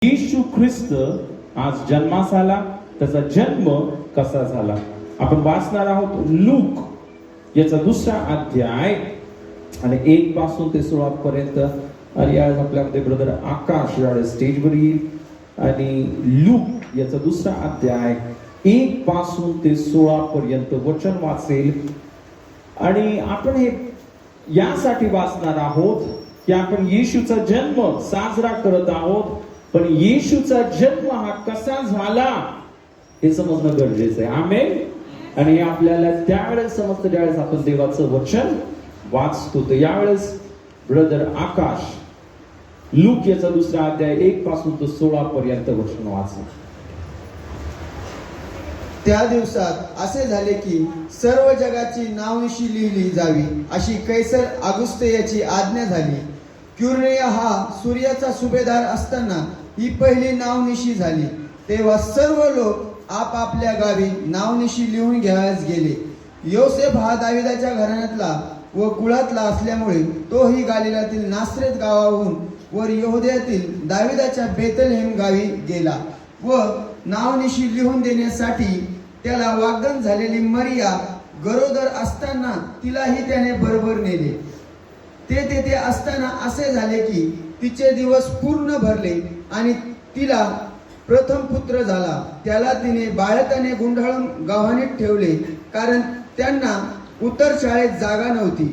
येशू ख्रिस्त आज जन्मास आला, त्याचा जन्म कसा झाला आपण वाचणार आहोत. लूक याचा 2रा अध्याय आणि 1 पासून ते 16 पर्यंत. आणि आज आपल्यामध्ये ब्रदर आकाश यावेळेस स्टेजवर येईल आणि लूक याचा 2रा अध्याय 1 पासून ते 16 पर्यंत वचन वाचेल. आणि आपण हे यासाठी वाचणार आहोत की आपण येशूचा जन्म साजरा करत आहोत, पण येशूचा जन्म हा कसा झाला हे समजणं गरजेचं आहे. आमेन. आणि आपल्याला त्यावेळेस समजतं ज्यावेळेस आपण देवाचं वचन वाचतो. तर यावेळेस ब्रदर आकाश लूक याचा 2रा अध्याय 1 पासून ते 16 पर्यंत वचन वाचा. त्या दिवसात असे झाले की सर्व जगाची नावनिशी लिहिली जावी अशी कैसर ऑगुस्ते याची आज्ञा झाली. क्युरिया हा सूर्याचा सुभेदार असताना ही पहिली नावनिशी झाली. तेव्हा सर्व लोक आपापल्या गावी नावनिशी लिहून घ्यावयास गेले. योसेफ हा दाविदाच्या घराण्यातला व कुळातला असल्यामुळे तोही गालिलातील नासरेत गावाहून वर यहूद्यातील दाविदाच्या बेतलेहेम गावी गेला व नावनिशी लिहून देण्यासाठी त्याला वाग्दान झालेली मरिया गरोदर असताना तिलाही त्याने बरोबर नेले. ते तेथे असताना असे झाले की तिचे दिवस पूर्ण भरले आणि तिला प्रथम पुत्र झाला. त्याला तिने बाळंताने गुंडाळून गव्हाणीत ठेवले, कारण त्यांना उतर शाळेत जागा नव्हती.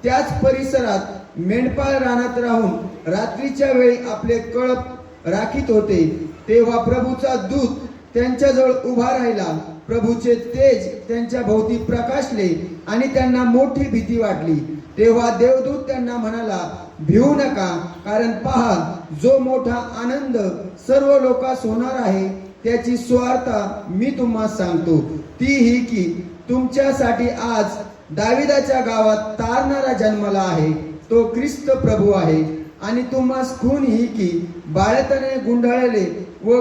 त्याच परिसरात मेंढपाळ रानात राहून रात्रीच्या वेळी आपले कळप राखीत होते. तेव्हा प्रभूचा दूत त्यांच्याजवळ उभा राहिला. प्रभूचे तेज त्यांच्या भोवती प्रकाशले आणि त्यांना मोठी भीती वाटली. तेव्हा देवदूत त्यांना म्हणाला, भिवू नका, कारण पहा, जो मोठा आनंद सर्व लोकांस होणार आहे त्याची सुवार्ता मी तुम्हाला सांगतो. ती ही की तुमच्यासाठी आज दाविदाच्या गावात तारणारा जन्मला आहे. तो ख्रिस्त प्रभू आहे. आणि तुम्हास खून ही की बाळंताने गुंडाळलेले व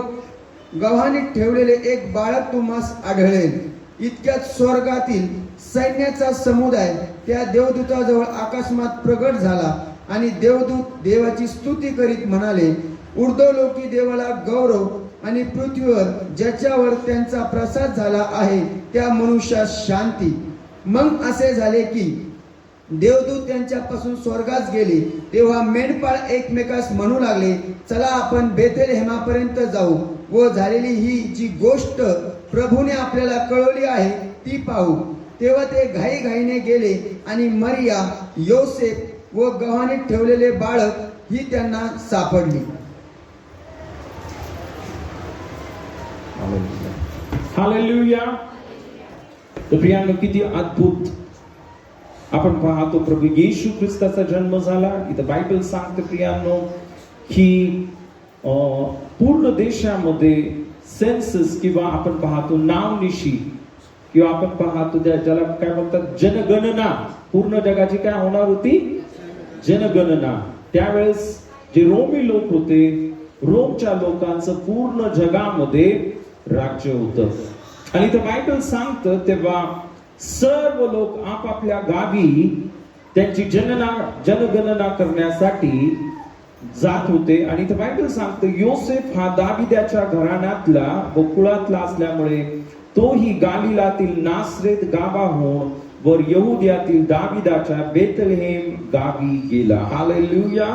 गव्हाणीत ठेवलेले एक बाळक तुम्हास आढळेल. इतक्यात स्वर्गातील सैन्याचा समुदाय त्या देवदूताजवळ आकाशमात प्रगट झाला आणि देवदूत देवाची स्तुती करीत म्हणाले, ऊर्ध्वलोकी देवाला गौरव आणि पृथ्वीवर ज्याच्यावर त्यांचा प्रसाद झाला आहे त्या मनुष्यास शांती. मग असे झाले की देवदूत त्यांच्यापासून स्वर्गास गेले. तेव्हा मेंढपाळ एकमेकास म्हणू लागले, चला आपण बेथलेहेमापर्यंत जाऊ व झालेली ही जी गोष्ट प्रभूने आपल्याला कळवली आहे ती पाहू. तेव्हा ते घाईघाईने गेले आणि मरिया, योसेफ व गव्हाणीत ठेवलेले बाळक ही त्यांना सापडली. हालेलुया. तर प्रियांनो, किती अद्भुत आपण पाहतो प्रभू येशू ख्रिस्ताचा जन्म झाला. इथं बायबल सांगते प्रियांनो की पूर्ण देशामध्ये सेन्सस किंवा आपण पाहतो नावनिशी किंवा आपण पाहतो ज्याला काय म्हणतात जनगणना, पूर्ण जगाची काय होणार होती जनगणना. त्यावेळेस जे रोमी लोक होते, रोमच्या लोकांचं पूर्ण जगामध्ये राज्य होतं. आणि इथं बायबल सांगतं तेव्हा सर्व लोक आपापल्या गावी त्यांची जनगणना करण्यासाठी जात होते. आणि इथं बायबल सांगतं योसेफ हा दाविदाच्या घराण्यातला व कुळातला असल्यामुळे तोही गालिलातील नासरेत गावाहून वर यहूद्यातील दाविदाच्या बेतलेहेम गावी गेला. हालेलुया.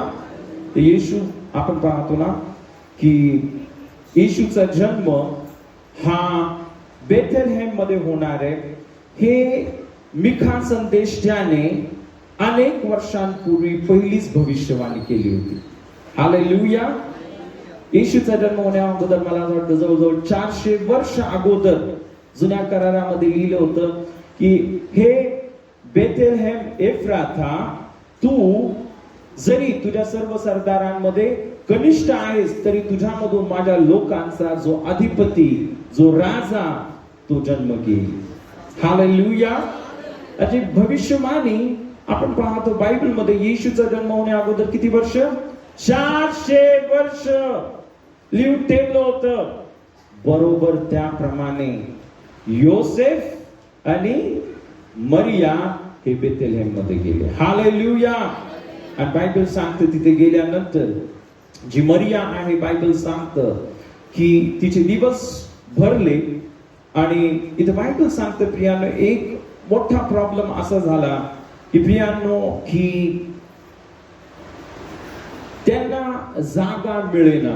येशू आपण पाहतो ना की येशूचा जन्म हा बेथलेहेम मध्ये होणार आहे. हे मिखा संदेश ज्याने अनेक वर्षांपूर्वी पहिलीच भविष्यवाणी केली होती. हालेलुया. येशूचा जन्म होण्या अगोदर मला वाटतं जवळजवळ 400 वर्ष अगोदर जुन्या करारामध्ये लिहिलं होतं की हे बेथलेहेम एफ्राथा, तू जरी तुझ्या सर्व सरदारांमध्ये कनिष्ठ आहेस तरी तुझ्यामधून माझ्या लोकांचा जो अधिपती, जो राजा, तो जन्म घेईल. हालेलुया. अशी भविष्यवाणी आपण पाहतो बायबल मध्ये. येशूचा जन्म होण्या अगोदर किती वर्ष? 400 वर्ष लिहून ठेवलं होतं. बरोबर त्याप्रमाणे योसेफ आणि मरिया हे बेथलेहेम मध्ये गेले. हालेलुया. आणि बायबल सांगते तिथे गेल्यानंतर जी मरिया आहे, बायबल सांगतं की तिचे दिवस भरले. आणि इथं बायबल सांगतं प्रियानो, एक मोठा प्रॉब्लेम असा झाला की प्रियानो, की त्यांना जागा मिळेना,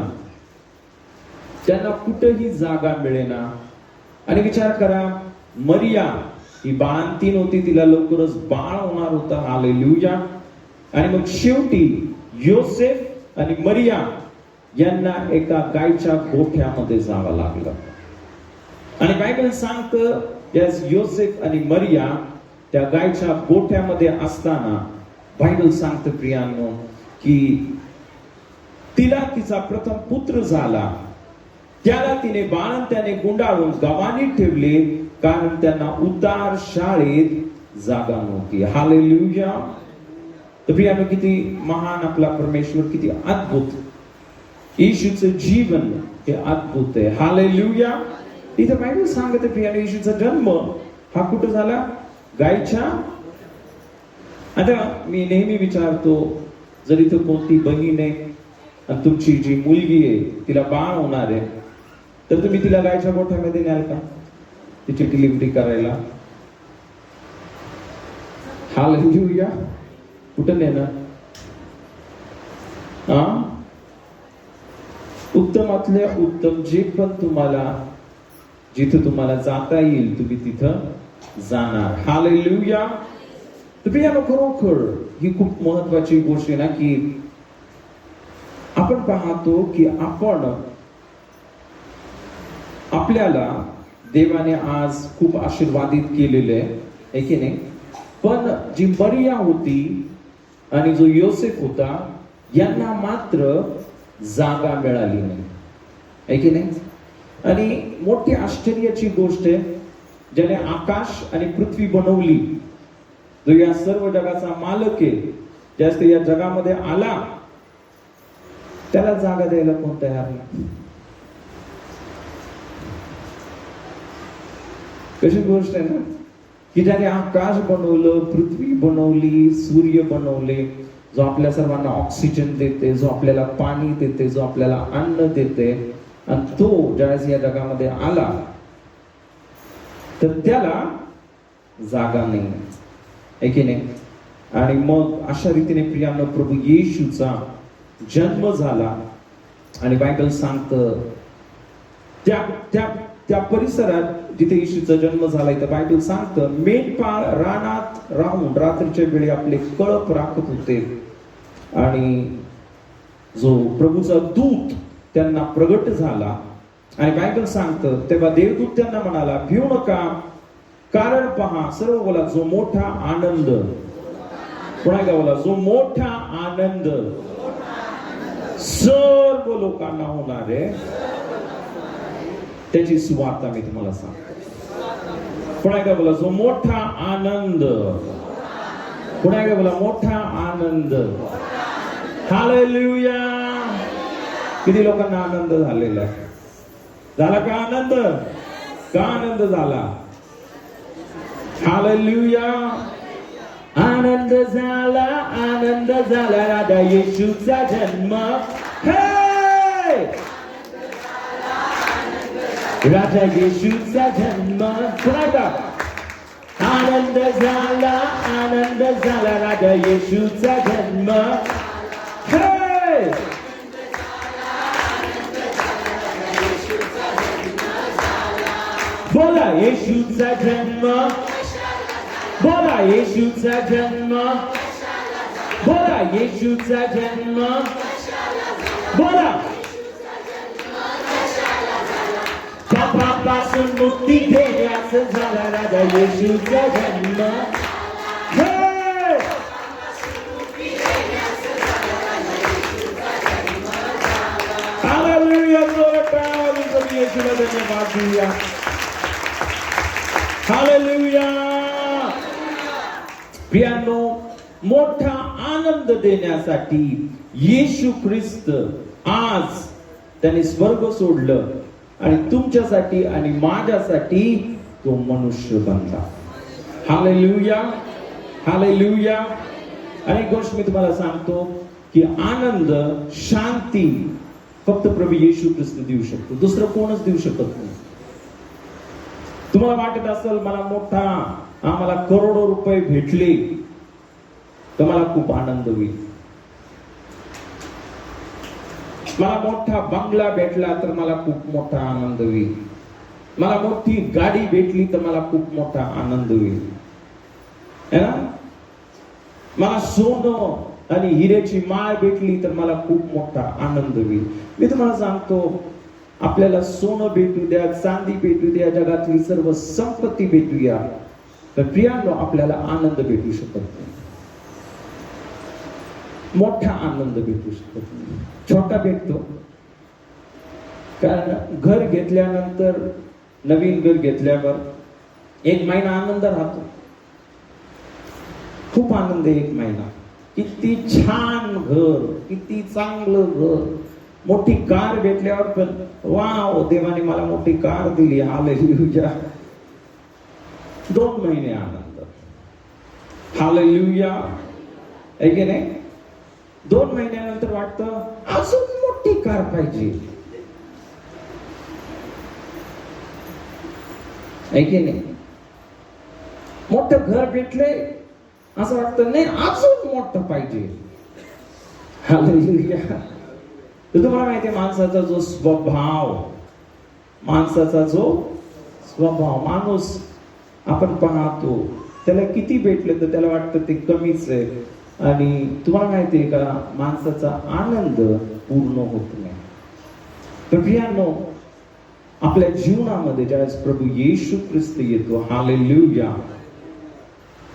त्यांना कुठेही जागा मिळेना. आणि विचार करा, मरिया ही बाळंतीण होती, तिला लवकरच बाळ होणार होता. हालेलुया. आणि मग शेवटी योसेफ आणि मरिया यांना एका गायच्या गोठ्यामध्ये जावं लागलं. आणि बायबल सांगतं, योसेफ आणि मरिया त्या गायच्या गोठ्यामध्ये असताना बायबल सांगतं प्रियांनो, की तिला तिचा प्रथम पुत्र झाला. त्याला तिने बाळंत्याने गुंडाळून गव्हाणीत ठेवले, कारण त्यांना उतार शाळेत जागा नव्हती. हालेलुया. तर प्रियांनो, किती महान आपला परमेश्वर, किती अद्भुत. येशूचं जीवन हे अद्भुत आहे. हालेलुया. इथं बायबल सांगते प्रियांनो, येशूचा जन्म हा कुठं झाला? गायच्या. आता मी नेहमी विचारतो, जर इथं कोणती बहीण आहे आणि तुमची जी मुलगी आहे तिला बाळ होणार आहे, तर तुम्ही तिला गायच्या गोठ्यामध्ये न्याल का तिची डिलिव्हरी करायला? हालेलुया. कुठं नेणार? उत्तमातल्या उत्तम जे पण तुम्हाला, जिथं तुम्हाला जाता येईल तुम्ही तिथं जाणार. हालेलुया. तर प्रियांनो, खरोखर ही खूप महत्वाची गोष्ट आहे ना, की आपण पाहतो की आपल्याला देवाने आज खूप आशीर्वादित केलेले आहे की नाही. पण जी मरिया होती आणि जो योसेफ होता, यांना मात्र जागा मिळाली नाही, आहे की नाही. आणि मोठी आश्चर्याची गोष्ट आहे, ज्याने आकाश आणि पृथ्वी बनवली, जो या सर्व जगाचा मालक आहे, जास्त या जगामध्ये आला, त्याला जागा द्यायला कोण तयार नाही. कशी गोष्ट आहे ना, की ज्याने आकाश बनवलं, पृथ्वी बनवली, सूर्य बनवले, जो आपल्या सर्वांना ऑक्सिजन देते, जो आपल्याला पाणी देते, जो आपल्याला अन्न देते, आणि तो ज्यावेळेस या जगामध्ये आला तर त्याला जागा नाही, आहे की नाही. आणि मग अशा रीतीने प्रियांनो, प्रभू येशूचा जन्म झाला. आणि बायबल सांगतं त्या त्या त्या परिसरात जिथे येशूचा जन्म झाला, तर बायबल सांगतं मेंढपाळ रानात राहून रात्रीच्या वेळी आपले कळप राखत होते. आणि जो प्रभूचा दूत त्यांना प्रगट झाला. आणि बायबल सांगतं तेव्हा देवदूत त्यांना म्हणाला, भिऊ नका, कारण पहा, सर्व बोला, जो मोठा आनंद, पुन्हा एकदा बोला, जो मोठा आनंद सर्व लोकांना होणार आहे, त्याची सुवार्ता मी तुम्हाला सांगतो. पुन्हा एकदा बोला, जो मोठा आनंद, पुन्हा एकदा बोला, मोठा आनंद. हालेलुया. किती लोकांना आनंद झालेला आहे? झाला का आनंद? का आनंद झाला? हालेलुया. आनंद झाला, आनंद झाला, राजा येशूचा जन्म. हे राजा येशूचा जन्म. आनंद झाला, आनंद झाला, राजा येशूचा जन्म. हे बोला, येशूचा जन्म. बोला, येशूचा जन्म. बोला, येशूचा जन्म. बोला, पापापासून मुक्ती देण्याचं झाला, राजा येशूचा जन्म. हालेलुया. येशूला धन्यवाद देऊया. हालेलुया. प्रियांनो, मोठा आनंद देण्यासाठी येशू ख्रिस्त आज त्याने स्वर्ग सोडलं आणि तुमच्यासाठी आणि माझ्यासाठी तो मनुष्य बनला. हालेलुया. हालेलुया. आणि एक गोष्ट मी तुम्हाला सांगतो की आनंद, शांती फक्त प्रभू येशू ख्रिस्त देऊ शकतो, दुसरं कोणच देऊ शकत नाही. तुम्हाला वाटत असेल मला मोठा आम्हाला करोडो रुपये भेटले तर मला खूप आनंद होईल, मला मोठा बंगला भेटला तर मला खूप मोठा आनंद होईल, मला मोठी गाडी भेटली तर मला खूप मोठा आनंद होईल, है ना? मला सोनं आणि हिऱ्याची माळ भेटली तर मला खूप मोठा आनंद होईल. मी तुम्हाला सांगतो, आपल्याला सोनं भेटू द्या, चांदी भेटू द्या, जगातली सर्व संपत्ती भेटूया, तर प्रियांनो आपल्याला आनंद भेटू शकत नाही, मोठा आनंद भेटू शकत नाही, छोटा भेटतो. कारण घर घेतल्यानंतर, नवीन घर घेतल्यावर 1 महिना आनंद राहतो, खूप आनंद आहे 1 महिना. किती छान घर, किती चांगलं घर, मोठी कार भेटल्यावर पण वाव, देवाने मला मोठी कार दिली, हालेलुया. 2 महिने आनंद, हालेलुया, आहे की नाही? 2 महिन्यानंतर वाटतं अजून मोठी कार पाहिजे, आहे की नाही? मोठं घर भेटले असं वाटतं नाही अजून मोठं पाहिजे, हालेलुया. तर तुम्हाला माहिती आहे, माणसाचा जो स्वभाव, माणूस आपण पाहतो त्याला किती भेटले तर त्याला वाटतं ते कमीच आहे, आणि तुम्हाला माहिती आहे का, माणसाचा आनंद पूर्ण होत नाही. तर प्रियांनो, आपल्या जीवनामध्ये ज्यावेळेस प्रभू येशू ख्रिस्त येतो, हालेलुया,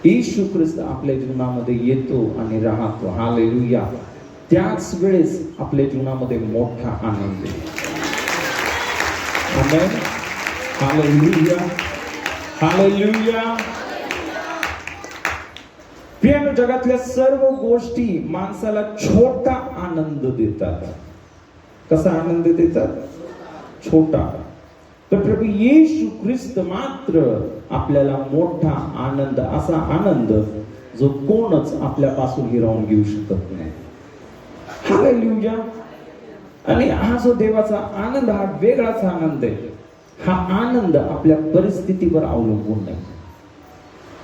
येशू ख्रिस्त आपल्या जीवनामध्ये येतो आणि राहतो, हालेलुया, त्याच वेळेस आपल्या जीवनामध्ये मोठा आनंद आहे. Amen, hallelujah, hallelujah. प्रियांनो, जगातल्या सर्व गोष्टी माणसाला छोटा आनंद देतात. कसा आनंद देतात? छोटा. तर प्रभू येशू ख्रिस्त मात्र आपल्याला मोठा आनंद, असा आनंद जो कोणच आपल्यापासून हिरावून घेऊ शकत नाही, हालेलुया. आणि हा जो देवाचा आनंद, हा वेगळाच आनंद आहे. हा आनंद आपल्या परिस्थितीवर अवलंबून नाही.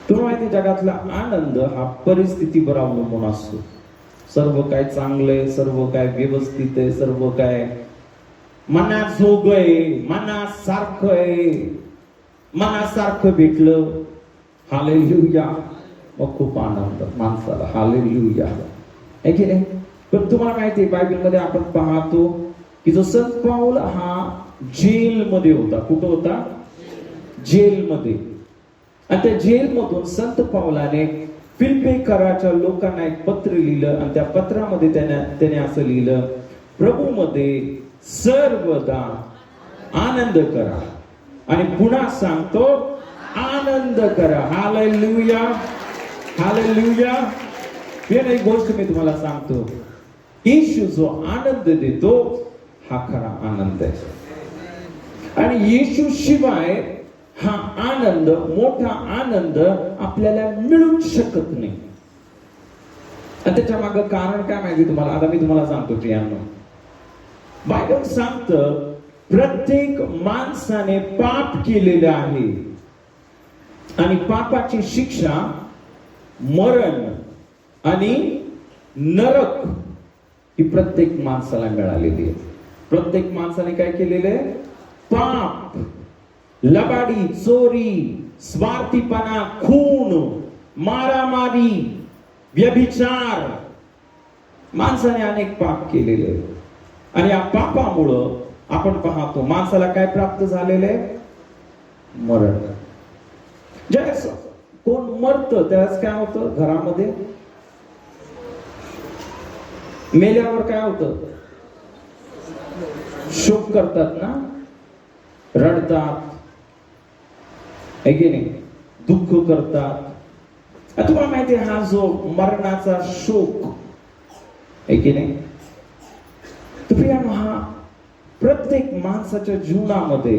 तुम्हाला माहिती, जगातला आनंद हा परिस्थितीवर अवलंबून असतो. सर्व काय चांगलंय, सर्व काय व्यवस्थित आहे, सर्व काय मनाजोग आहे, मनासारखं आहे, मनासारखं भेटलं, हालेलुया, मग खूप आनंद माणसाला, हालेलुया, आहे की नाही? पण तुम्हाला माहिती आहे, बायबलमध्ये आपण पाहतो की जो संत पाऊल हा जेलमध्ये होता. कुठं होता? जेलमध्ये. आणि त्या जेलमधून संत पाऊलाने फिलिप्पीकराच्या लोकांना एक पत्र लिहिलं, आणि त्या पत्रामध्ये त्याने असं लिहिलं, प्रभूमध्ये सर्वदा आनंद करा. आणि पुन्हा सांगतो, आनंद करा, हालेलुया, हालेलुया. एक गोष्ट मी तुम्हाला सांगतो, येशू जो आनंद देतो हा खरा आनंद आहे, आणि येशू शिवाय हा आनंद, मोठा आनंद आपल्याला मिळूच शकत नाही. आणि त्याच्या मागे कारण काय माहिती तुम्हाला? आता मी तुम्हाला सांगतो प्रियांनो, बायबल सांगतं प्रत्येक माणसाने पाप केलेले आहे, आणि पापाची शिक्षा मरण आणि नरक ही प्रत्येक माणसाला मिळालेली आहे. प्रत्येक माणसाने काय केलेलं आहे? पाप, लबाडी, चोरी, स्वार्थीपणा, खून, मारामारी, व्यभिचार, माणसाने अनेक पाप केलेले आहे. आणि या पापामुळं आपण पाहतो माणसाला काय प्राप्त झालेले? मरण. ज्यावेळेस कोण मरतं त्यावेळेस काय होतं? घरामध्ये मेल्यावर काय होतं? शोक करतात ना, रडतात, है की नाही? दुःख करतात. तुम्हाला माहिती आहे, हा जो मरणाचा शोक है की नाही, तर प्रियांनो, हा प्रत्येक माणसाच्या जीवनामध्ये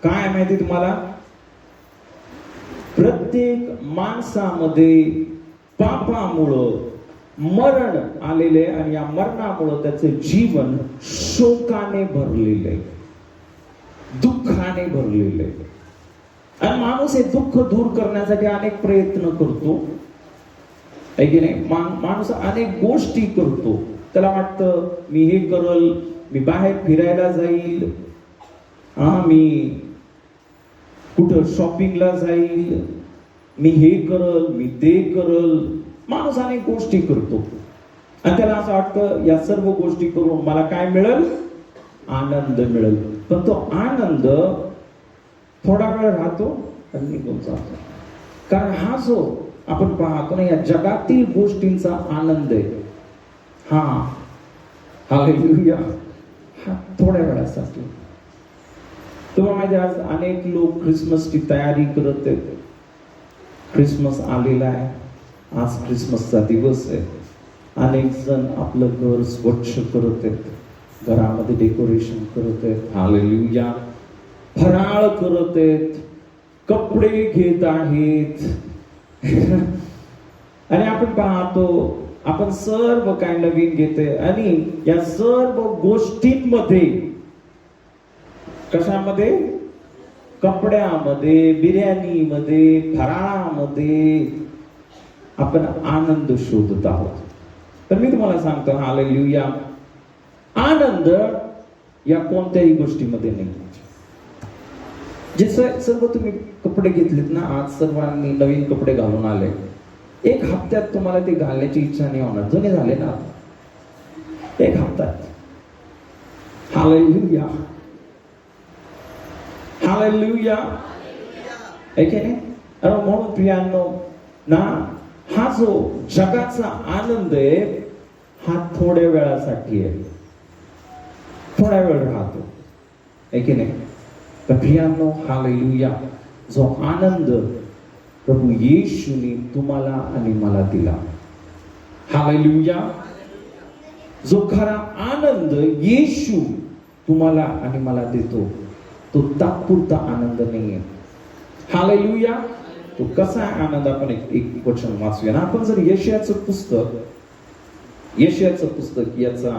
काय माहिती तुम्हाला? प्रत्येक माणसामध्ये पापामुळं मरण आलेले आणि या मरणामुळे त्याचे जीवन शोकाने भरलेले, दुःखाने भरलेले. आणि माणूस हे दुःख दूर करण्यासाठी अनेक प्रयत्न करतो, आहे की नाही? माणूस अनेक गोष्टी करतो. त्याला वाटतं मी हे करल, मी बाहेर फिरायला जाईल, मी कुठं शॉपिंगला जाईल, मी हे करल, मी ते करल. माणूस अनेक गोष्टी करतो आणि त्याला असं वाटतं या सर्व गोष्टी करून मला काय मिळेल? आनंद मिळेल. पण तो आनंद थोडा वेळ राहतो आणि निघून जातो. कारण हा जो आपण पाहतो ना, या जगातील गोष्टींचा आनंद आहे, हालेलुया, हा थोड्या वेळासाठी. तेव्हा माझ्या आज अनेक लोक ख्रिसमसची तयारी करत आहेत. ख्रिसमस आलेला आहे, आज ख्रिसमसचा दिवस आहे. अनेक जण आपलं घर स्वच्छ करत आहेत, घरामध्ये डेकोरेशन करत आहेत, हालेलुया, फराळ करत आहेत, कपडे घेत आहेत. आणि आपण पाहतो, आपण सर्व काय नवीन घेते आणि या सर्व गोष्टींमध्ये, कशामध्ये? कपड्यामध्ये, बिर्याणीमध्ये, फराळामध्ये आपण आनंद शोधत आहोत. तर मी तुम्हाला सांगतो, हालेलुया, आनंद या कोणत्याही गोष्टीमध्ये नाही. जे सर्व तुम्ही कपडे घेतलेत ना, आज सर्वांनी नवीन कपडे घालून आले, एक हप्त्यात तुम्हाला ते घालण्याची इच्छा नाही होणार. जुने झाले ना, एक हप्त्यात. हालेलुया, हालेलुया, ऐके नाही? म्हणून प्रियांनो ना, हा जो जगाचा आनंद आहे हा थोड्या वेळासाठी आहे, थोड्या वेळ राहतो, ऐके नाही? तर प्रियांनो, हालेलुया, जो आनंद प्रभू येशूने तुम्हाला आणि मला दिला, हालेलुया, जो खरा आनंद येशू तुम्हाला आणि मला देतो, तो तात्पुरता आनंद नाहीये. हालेलुया. तो कसा आहे आनंद? आपण एक वचन वाचूया ना. आपण जर यशाचं पुस्तक याचा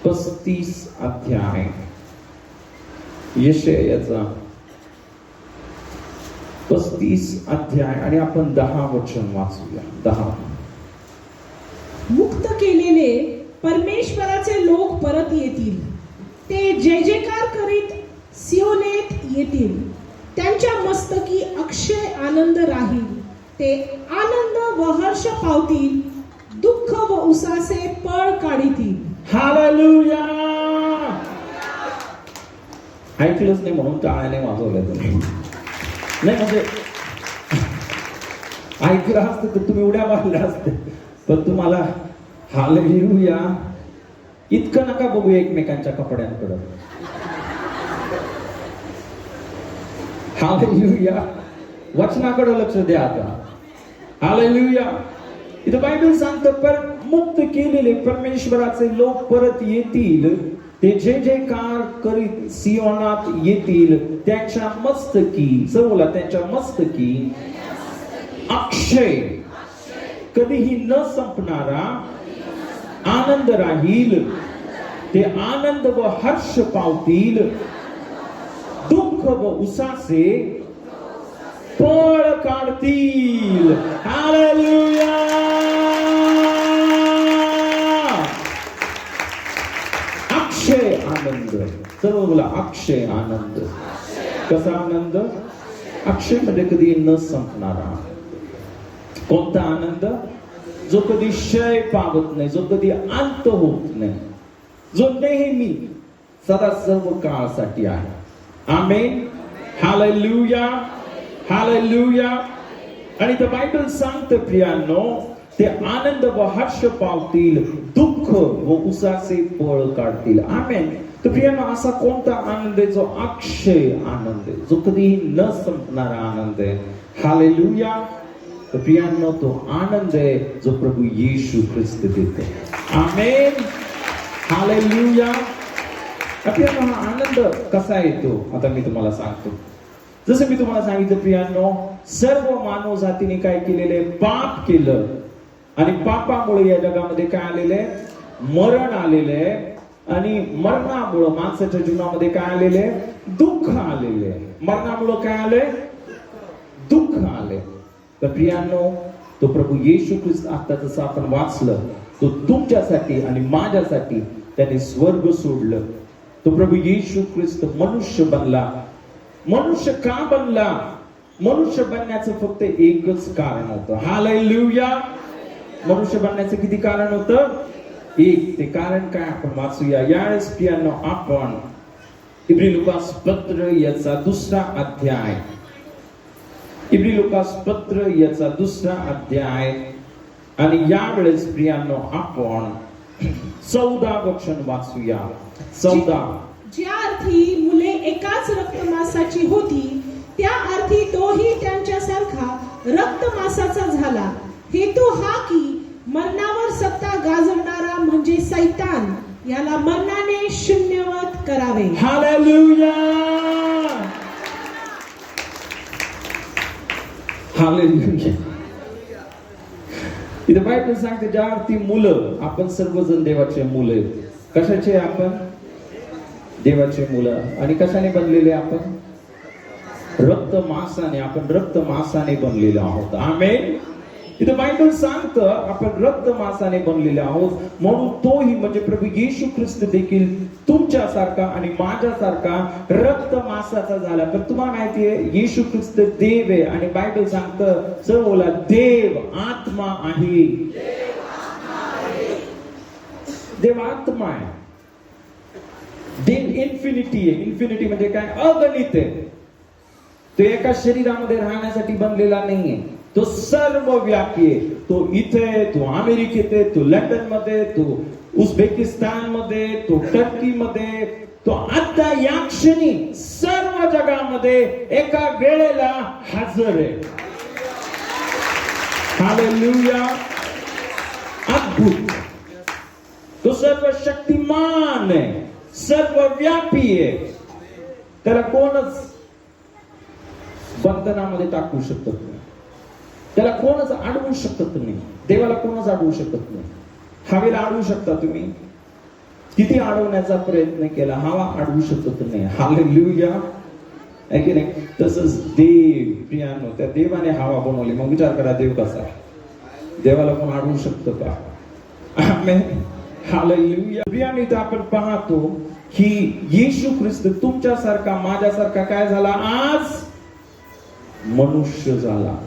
35 अध्याय, यशायाचा 35 अध्याय आणि आपण 10 वचन वाचूया. 10. मुक्त केलेले परमेश्वराचे लोक परत येतील, ते जय जयकार करीत सियोनेत येतील. त्यांच्या मस्तकी अक्षय आनंद राहील, ते आनंद व हर्ष पावतील, दुःख व उसासे पळ काढीतील. हालेलुया. ऐकलंच नाही म्हणून टाळ्याने वाजवल्या तुम्ही. नाही म्हणजे ऐकलं असतं तर तुम्ही उड्या मारल्या असते, पण तुम्हाला हालेलुया इतकं नका बघू एकमेकांच्या कपड्यांकडे. हालेलुया, वचनाकडे लक्ष द्या आता. हालेलुया. इथं बायबल सांगतं, पर मुक्त केलेले परमेश्वराचे लोक परत येतील, ते जय जयकार करीत सियोनात येतील. त्यांच्या मस्तकी, सर्वला त्यांच्या मस्तकी अक्षय, कधीही न संपणारा आनंद राहील. ते आनंद व हर्ष पावतील, दुःख व उसासे पळ काढतील. हालेलुया. अक्षय आनंद, सर्व बोला अक्षय आनंद. कसा आनंद? अक्षय मध्ये कधी न संपणारा. कोणता आनंद? जो कधी क्षय पावत नाही, जो कधी अंत होत नाही, जो नेहमी सदा सर्व काळासाठी आहे. आमेन. Hallelujah, hallelujah. आणि तर बायबल सांगतं प्रियांनो, ते आनंद व हर्ष पावतील, दुःख व उसाचे पळ काढतील. आमेन. तर प्रियांनो, असा कोणता आनंद आहे जो अक्षय आनंद आहे, जो कधी न संपणारा आनंद आहे? हालेलुया. तर प्रियांनो, तो आनंद आहे जो प्रभू येशू ख्रिस्त देतो. आमेन. हालेलुया. प्रियांनो, हा आनंद कसा येतो आता मी तुम्हाला सांगतो. जसं मी तुम्हाला सांगितलं प्रियांनो, सर्व मानव जातीने काय केलेले? पाप केलं आणि पापामुळे या जगामध्ये काय आलेले आहे? मरण आलेले आहे. आणि मरणामुळे माणसाच्या जीवनामध्ये काय आलेले? दुःख आलेले. मरणामुळे काय आले? दुःख आले. तर प्रियांनो, तो प्रभू येशू ख्रिस्त, आता जसं आपण वाचलं, तो तुमच्यासाठी आणि माझ्यासाठी त्याने स्वर्ग सोडलं. तो प्रभू येशू ख्रिस्त मनुष्य बनला. मनुष्य का बनला? मनुष्य बनण्याचं फक्त एकच कारण होतं. हालेलुया. मनुष्य बनण्याचं किती कारण होतं? एक. ते कारण काय आपण वाचूया. यावेळेस प्रियांनो, आपण इब्री लुकास पत्र याचा 2रा अध्याय, इब्री लुकास पत्र याचा 2रा अध्याय, आणि यावेळेस प्रियांनो आपण 14 वचन वाचूया. 14. ज्या अर्थी मुले एकाच रक्तमासाची होती, त्या अर्थी तोही त्यांच्यासारखा रक्तमासाचा झाला. हेतू हा की मरणावर सत्ता गाजवणारा म्हणजे सैतान याला मरणाने शून्यवत करावे. हालेलुया. हालेलुया. इथे बायबल सांगते, ज्या अर्थी मुलं, आपण सर्वजण देवाचे मुलं आहेत. कशाचे आपण? देवाचे मुलं. आणि कशाने बनलेले आपण? रक्त मांसाने. आपण रक्त मांसाने बनलेले आहोत. आमेन. इथे बायबल सांगतं आपण रक्त मांसाने बनलेले आहोत. म्हणून तोही म्हणजे प्रभू येशू ख्रिस्त देखील तुमच्यासारखा आणि माझ्यासारखा रक्त मांसाचा झाला. पण तुम्हाला माहितीये, येशू ख्रिस्त देव आहे. आणि बायबल सांगतं, सर्व बोला, देव आत्मा आहे. देव आत्मा आहे. देव इन्फिनिटी आहे. इन्फिनिटी म्हणजे काय? अगणित आहे. तो एका शरीरामध्ये राहण्यासाठी बनलेला नाहीये. तो सर्वव्यापी आहे. तो इथे, तो अमेरिकेत आहे, तो लंडन मध्ये, तो उझबेकिस्तान मध्ये, तो टर्की मध्ये, तो आता या क्षणी सर्व जगामध्ये एका वेळेला हजर आहे. हालेलुया. अद्भुत. तो सर्व शक्तिमान आहे, सर्वव्यापी आहे. त्याला कोणच बंधनामध्ये टाकू शकत नाही. त्याला कोणच अडवू शकत नाही. देवाला कोणच अडवू शकत नाही. हवेला अडवू शकता तुम्ही, किती अडवण्याचा प्रयत्न केला, हवा अडवू शकत नाही. हालेलुया. आहे की नाही? तसंच देव, प्रियांनो, त्या देवाने हवा बनवली. मग विचार करा, देव कसा? देवाला कोण अडवू शकतो का? आमेन. हालेलुया. प्रियांनो, इथं आपण पाहतो की येशू ख्रिस्त तुमच्यासारखा, माझ्यासारखा काय झाला? आज मनुष्य झाला.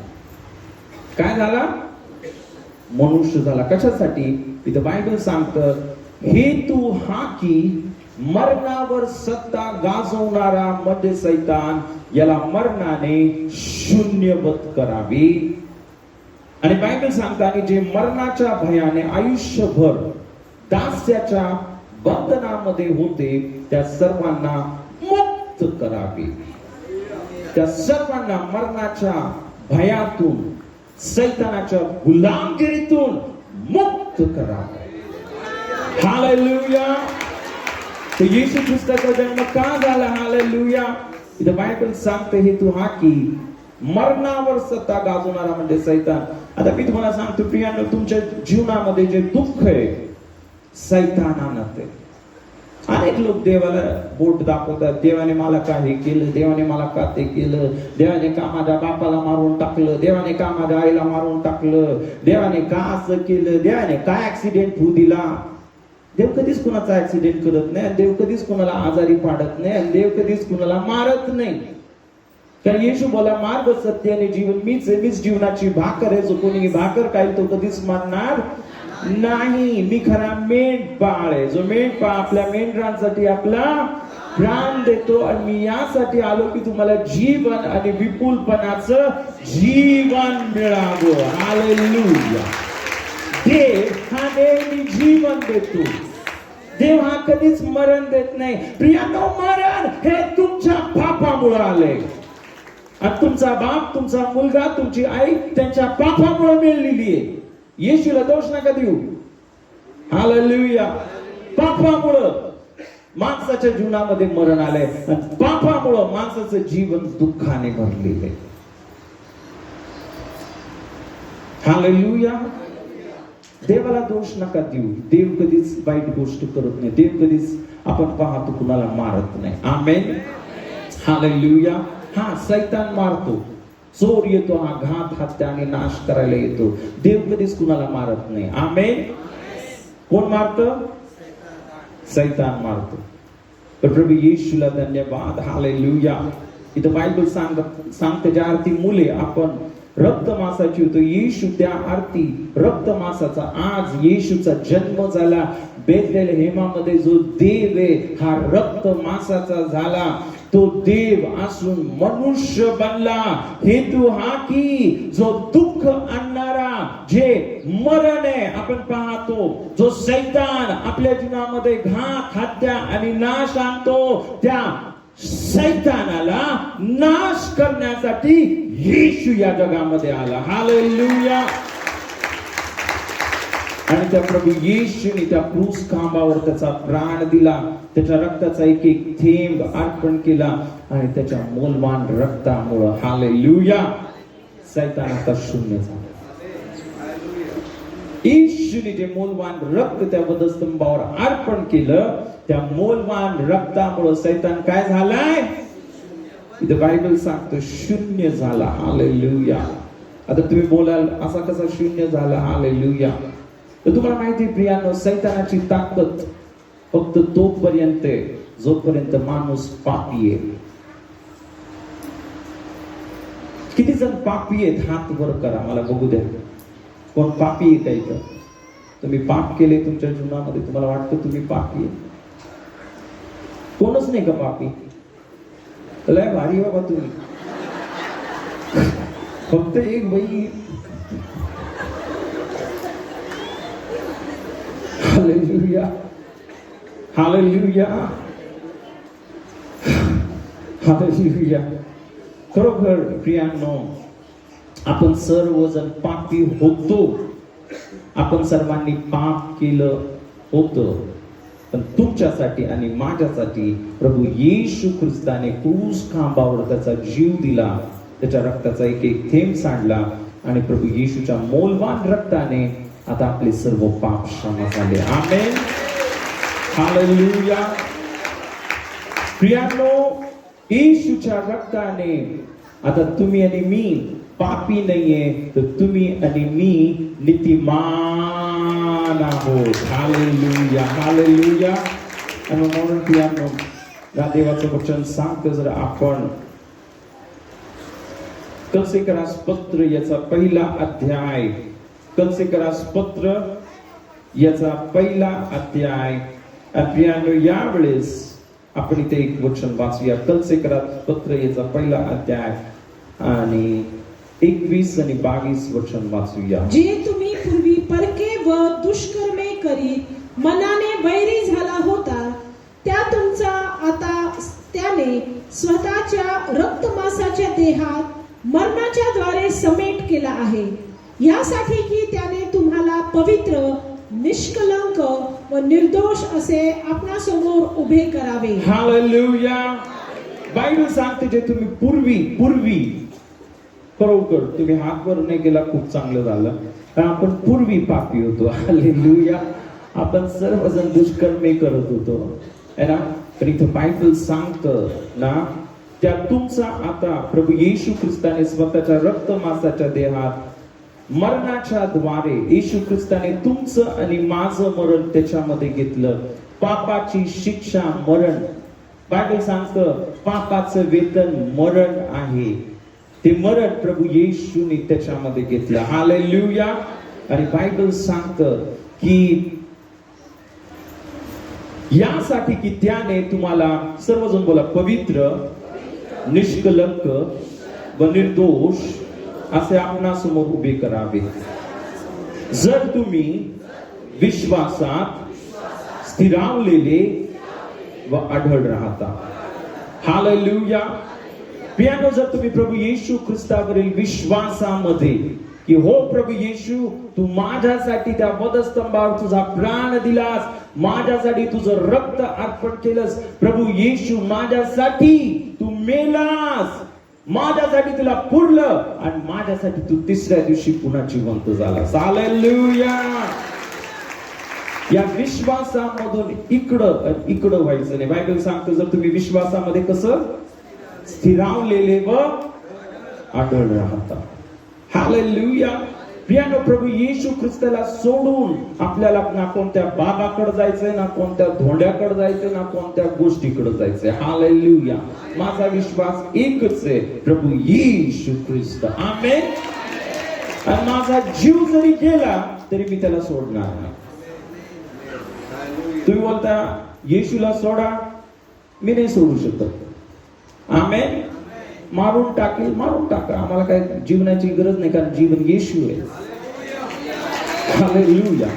काय झाला? मनुष्य झाला. कशासाठी? इथं बायबल सांगतं, हेतू हा की मरणावर सत्ता गाजवणारा म्हणजे सैतान याला मरणाने शून्यवत करावे. आणि बायबल सांगतं, आणि जे मरणाच्या भयाने आयुष्यभर दास्याच्या बंधनामध्ये होते त्या सर्वांना मुक्त करावे. त्या सर्वांना मरणाच्या भयातून, सैतानाच्या गुलामगिरीतून मुक्त करावे. हालेलुया. तो येशू ख्रिस्ताचा जन्म का झाला? हालेलुया. इथं बायबल सांगते, हेतू हा की मरणावर सत्ता गाजवणारा म्हणजे सैतान. आता मी तुम्हाला सांगतो प्रियांनो, तुमच्या जीवनामध्ये जे दुःख आहे, सैतानानं ते. अनेक लोक देवाला बोट दाखवतात, देवाने मला का हे केलं, देवाने मला का ते केलं, देवाने का माझ्या बापाला मारून टाकलं, देवाने का माझ्या आईला मारून टाकलं, देवाने का असं केलं, देवाने काय ऍक्सिडेंट होऊ दिला. देव कधीच कुणाचा ऍक्सिडेंट करत नाही. देव कधीच कुणाला आजारी पाडत नाही. देव कधीच कुणाला मारत नाही. कारण येशू बोला, मार्ग, सत्य आणि जीवन मीच आहे. मीच जीवनाची भाकर आहे. जो कोणी भाकर खाईल तो कधीच मारणार नाही. मी खरा मेंढपाळ आहे. जो मेंढपाळ आपल्या मेंढरांसाठी आपला प्राण देतो. आणि मी यासाठी आलो की तुम्हाला जीवन आणि विपुलपणाचं जीवन मिळावं. हालेलुया. देव हा नेहमी जीवन देतो. देव हा कधीच मरण देत नाही. प्रियांनो, मरण हे तुमच्या पापामुळे आले. आणि तुमचा बाप, तुमचा मुलगा, तुमची आई त्यांच्या पापामुळे मिळलेली आहे. येशूला दोष नका देऊ. हालेलुया. पापामुळं माणसाच्या जीवनामध्ये मरण आलंय. आणि पापामुळं माणसाचं जीवन दुःखाने भरलेलं आहे. हालेलुया. देवाला दोष नका देऊ. देव कधीच वाईट गोष्ट करत नाही. देव कधीच आपण पाहतो कुणाला मारत नाही. आमेन, हालेलुया. हा, सैतान मारतो, चोर येतो, हा घात, हत्या आणि नाश करायला येतो. देव कधीच कुणाला मारत नाही. आमेन. कोण मारतं? सैतान मारतो. तर प्रभू येशूला धन्यवाद. हालेलुया. इथं बायबल सांगते ज्या अर्थी मुले आपण रक्त मांसाची होतो, येशू त्या अर्थी रक्त मांसाचा. आज येशूचा जन्म झाला. बेथलेहेमामध्ये जो देव आहे हा रक्त मांसाचा झाला. तो देव असून मनुष्य बनला. हेतू हा की जो दुःख आणणारा, जे मरण आहे आपण पाहतो, जो सैतान आपल्या जीवनामध्ये घात, हत्या आणि नाश आणतो, त्या सैतानाला नाश करण्यासाठी येशू या जगामध्ये आला. हालेलुया. आणि त्या प्रभू येशूने त्या क्रूस खांबावर त्याचा प्राण दिला, त्याच्या रक्ताचा एक एक थेंब अर्पण केला आणि त्याच्या मौल्यवान रक्तामुळे, हालेलुया, सैतान आता शून्य झाला. येशूने जे मौल्यवान रक्त त्या वधस्तंभावर अर्पण केलं, त्या मौल्यवान रक्तामुळे सैतान काय झालाय? इथे बायबल सांगतो शून्य झाला. हालेलुया. आता तुम्ही बोलाल असा कसा शून्य झाला? हालेलुया. तर तुम्हाला माहिती प्रियानो, सैतानाची ताकद फक्त तोपर्यंत जोपर्यंत माणूस पापी आहे. किती जण पापी आहेत? हात वर करा, मला बघू द्या. कोण पापी आहे का इथं? तुम्ही पाप केले तुमच्या जीवनामध्ये, तुम्हाला वाटतं तुम्ही पापी आहे? कोणच नाही का पापी? लय भारी बाबा तुम्ही. फक्त एक बाई. Hallelujah, hallelujah, hallelujah. खरोखर प्रियांनो, आपण सर्वजण पापी होतो. आपण सर्वांनी पाप केलं होतं, पण तुमच्यासाठी आणि माझ्यासाठी प्रभू येशू ख्रिस्ताने क्रूस खांबावर त्याचा जीव दिला, त्याच्या रक्ताचा एक एक थेंब सांडला आणि प्रभू येशूच्या मौल्यवान रक्ताने आता आपले सर्व पाप क्षमा झाले. आमेन, हालेलुया. प्रियांनो, येशूच्या रक्ताने आता तुम्ही आणि मी पापी नाहीये, तर तुम्ही आणि मी नीतिमान आहोत. Hallelujah, hallelujah. आणि म्हणून प्रियांनो, या देवाचं वचन सांगतं, जर आपण कलसीकरास पत्र याचा पहिला अध्याय, कलसीकरास पत्र याचा पहिला अध्याय, प्रियांनो यावेळेस आपण इथे एक वचन वाचूया. कलसीकरास पत्र याचा पहिला अध्याय आणि 21 आणि 22 वचन वाचूया. जे तुम्ही पूर्वी परके व दुष्कर्मे करीत मनाने वैरी झाला होता, त्या तुमचा आता त्याने स्वतःच्या रक्तमांसाच्या देहात मरणाच्या द्वारे समेट केला आहे, यासाठी की त्याने तुम्हाला पवित्र, निष्कलंक व निर्दोष असे आपणासमोर उभे करावे. हालेलुया. बायबल सांगते जे तुम्ही पूर्वी खरोखर तुम्ही हात वर नाही केला, खूप चांगलं झालं, कारण आपण पूर्वी पापी होतो. हालेलुया. आपण सर्वजण दुष्कर्मे करत होतो है ना. पण इथं बायबल सांगतं ना, त्या तुमचा आता प्रभू येशू ख्रिस्ताने स्वतःच्या रक्त मांसाच्या देहात मरणाच्या द्वारे, येशू ख्रिस्ताने तुमचं आणि माझं मरण त्याच्यामध्ये घेतलं. पापाची शिक्षा मरण. बायबल सांगतं पापाचं वेतन मरण आहे. ते मरण प्रभू येशूने त्याच्यामध्ये घेतलं. हालेलुया. आणि बायबल सांगतं की यासाठी की त्याने तुम्हाला, सर्वजण बोला, पवित्र, निष्कलंक व निर्दोष असे आपणासमोर उभे करावे. जर तुम्ही विश्वासात स्थिरावलेले व आढळ राहता. हालेलुया. प्रियांनो, जर तुम्ही प्रभू येशू ख्रिस्तावरील विश्वासामध्ये की हो प्रभू येशू, तू माझ्यासाठी त्या वधस्तंभावर तुझा प्राण दिलास, माझ्यासाठी तुझं रक्त अर्पण केलंस, प्रभू येशू माझ्यासाठी तू मेलास, माझ्यासाठी तुला पुरलं आणि माझ्यासाठी तू तिसऱ्या दिवशी पुन्हा जिवंत झालास. हालेलुया. या विश्वासामधून इकडं व्हायचं नाही. बायबल सांगतो जर तुम्ही विश्वासामध्ये कसं स्थिरावलेले व आढळ राहता. हालेलुया. प्रियानो, प्रभू येशू ख्रिस्ताला सोडून आपल्याला ना कोणत्या बाबाकडे जायचंय, ना कोणत्या धोंड्याकडे जायचंय, ना कोणत्या गोष्टीकडे जायचंय. हालेलुया. माझा विश्वास एकच आहे, प्रभू येशू ख्रिस्त. आमेन. आणि माझा जीव जरी गेला तरी मी त्याला सोडणार नाही. तुम्ही बोलता येशूला सोडा, मी नाही सोडू शकत. आमेन. मारून मारून टाका, आम्हाला काय जीवनाची गरज नाही, कारण जीवन येशू आहे. हालेलुया.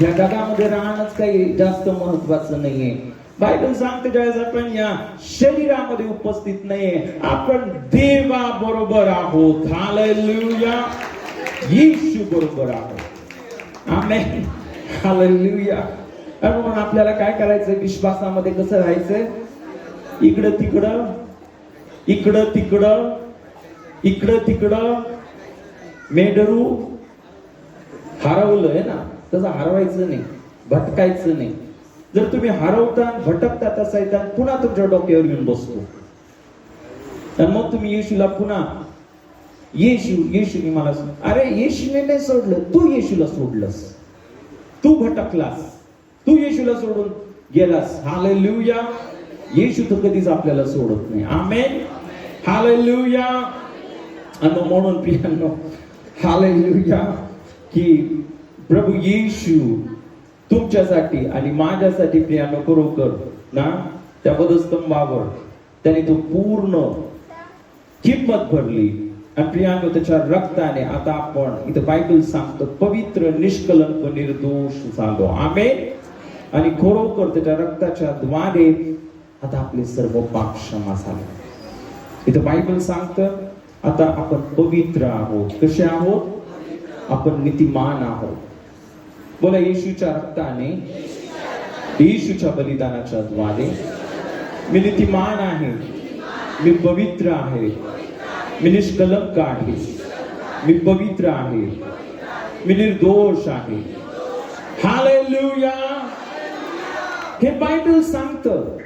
या जगामध्ये राहणंच काही जास्त महत्वाचं नाहीये. बायबल सांगते ज्यावेळेस आपण या शरीरामध्ये उपस्थित नाहीये, आपण देवा बरोबर आहोत. हालेलुया. येशू बरोबर आहोत. आमेन. हालेलुया. म्हणून आपल्याला काय करायचंय, विश्वासामध्ये कसं राहायचंय, इकडं तिकडं इकडं तिकडं मेडरू हरवलंय ना, तसं हरवायचं नाही, भटकायचं नाही. जर तुम्ही हरवता भटकता तर सैतान पुन्हा तुमच्या डोक्यावर येऊन बसतो. आणि मग तुम्ही येशूला पुन्हा येशूने मला अरे येशूने नाही सोडलं, तू येशूला सोडलंस, तू भटकलास, तू येशूला सोडून गेलास. हालेलुया. येशू तर कधीच आपल्याला सोडत नाही. आमेन. हालेलुया. आणि म्हणून प्रियांनो, हालेलुया, की प्रभू येशू तुमच्यासाठी आणि माझ्यासाठी प्रियांनो खरोखर ना त्या वधस्तंभावर त्याने तो पूर्ण किंमत भरली. आणि प्रियांनो त्याच्या रक्ताने आता आपण, इथं बायबल सांगतो, पवित्र निष्कलंक निर्दोष झालो. आमेन. आणि खरोखर त्याच्या रक्ताच्या द्वारे आता आपले सर्व पाप क्षमा झाले. इथं बायबल सांगतं आता आपण पवित्र आहोत. कसे आहोत? आपण नीतिमान आहोत. बोला, येशूच्या रक्ताने, येशूच्या बलिदानाच्या द्वारे मी नीतिमान आहे, मी पवित्र आहे, मी निष्कलंक आहे, मी पवित्र आहे, मी निर्दोष आहे. हालेलुया. हे बायबल सांगतं.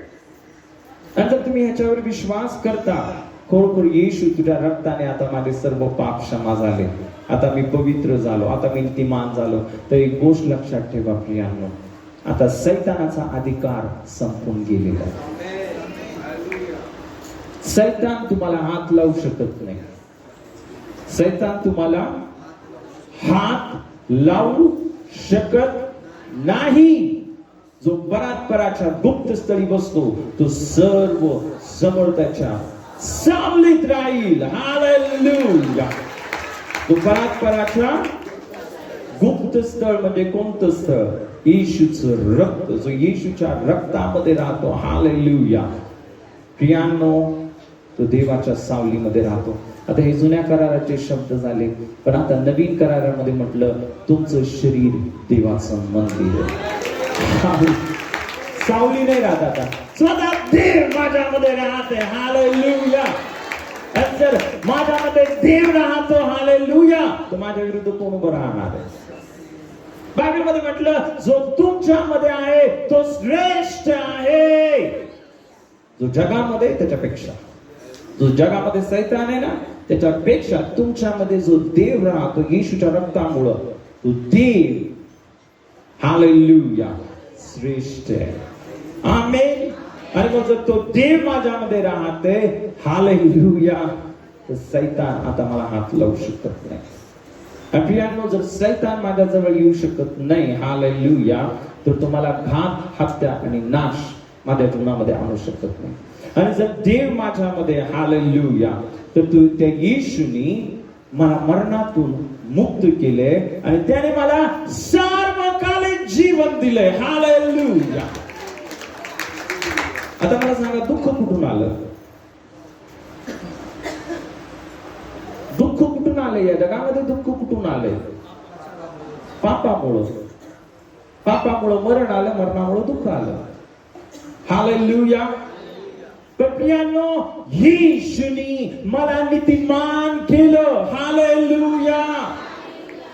आणि जर तुम्ही ह्याच्यावर विश्वास करता, खरोखर येशू तुझ्या रक्ताने आता माझे सर्व पाप क्षमा झाले, आता मी पवित्र झालो, आता मी नीतिमान झालो, तर एक गोष्ट लक्षात ठेवा प्रियांनो, आता सैतानाचा अधिकार संपून गेलेला आहे. सैतान तुम्हाला हात लावू शकत नाही. सैतान तुम्हाला हात लावू शकत नाही. जो परात्पराच्या गुप्त स्थळी बसतो तो सर्व समोर त्याच्या सावलीत राहील. हालेलुया. तो परात्पराच्या गुप्त स्थळ म्हणजे कोणतं स्थळ? येशूचं रक्त, जो येशूच्या रक्तामध्ये राहतो. हालेलुया. प्रियांनो, तो देवाच्या सावलीमध्ये राहतो. आता हे जुन्या कराराचे शब्द झाले, पण आता नवीन करारामध्ये म्हटलं तुमचं शरीर देवाचं मंदिर आहे. सावली नाही राहत, आता स्वतः देव माझ्यामध्ये राहते. हालेलुया. जर माझ्यामध्ये देव राहतो, हालेलुया, तर माझ्या विरुद्ध कोण उभं राहणार आहे? बायबलमध्ये म्हटलं जो तुमच्यामध्ये आहे तो श्रेष्ठ आहे. जो जगामध्ये त्याच्यापेक्षा, जो जगामध्ये सैतान आहे ना त्याच्यापेक्षा तुमच्यामध्ये जो देव राहतो येशूच्या रक्तामुळं, तो देव, हालेलुया, श्रेष्ठ आहे. आमेन. आणि मग जर तो देव माझ्यामध्ये राहते, हालेलुया, तर सैतान आता मला हात लावू शकत नाही. प्रियांनो, जर सैतान माझ्याजवळ येऊ शकत नाही, हालेलुया, तर तुम्हाला घात, हत्या आणि नाश माझ्या जीवनामध्ये आणू शकत नाही. आणि जर देव माझ्यामध्ये, हालेलुया, तर तू त्या येशूनी मला मरणातून मुक्त केले आणि त्याने मला सार्वकालिक जीवन दिले. हालेलुया. आता मला सांगा, दुःख कुठून आलं? दुःख कुठून आले? या जगामध्ये दुःख कुठून आले? पापामुळं. पापामुळं मरण आलं, मरणामुळं दुःख आलं. हालेलुया. प्रियांनो, येशूनी मला नीतिमान केलं. हालेलुया.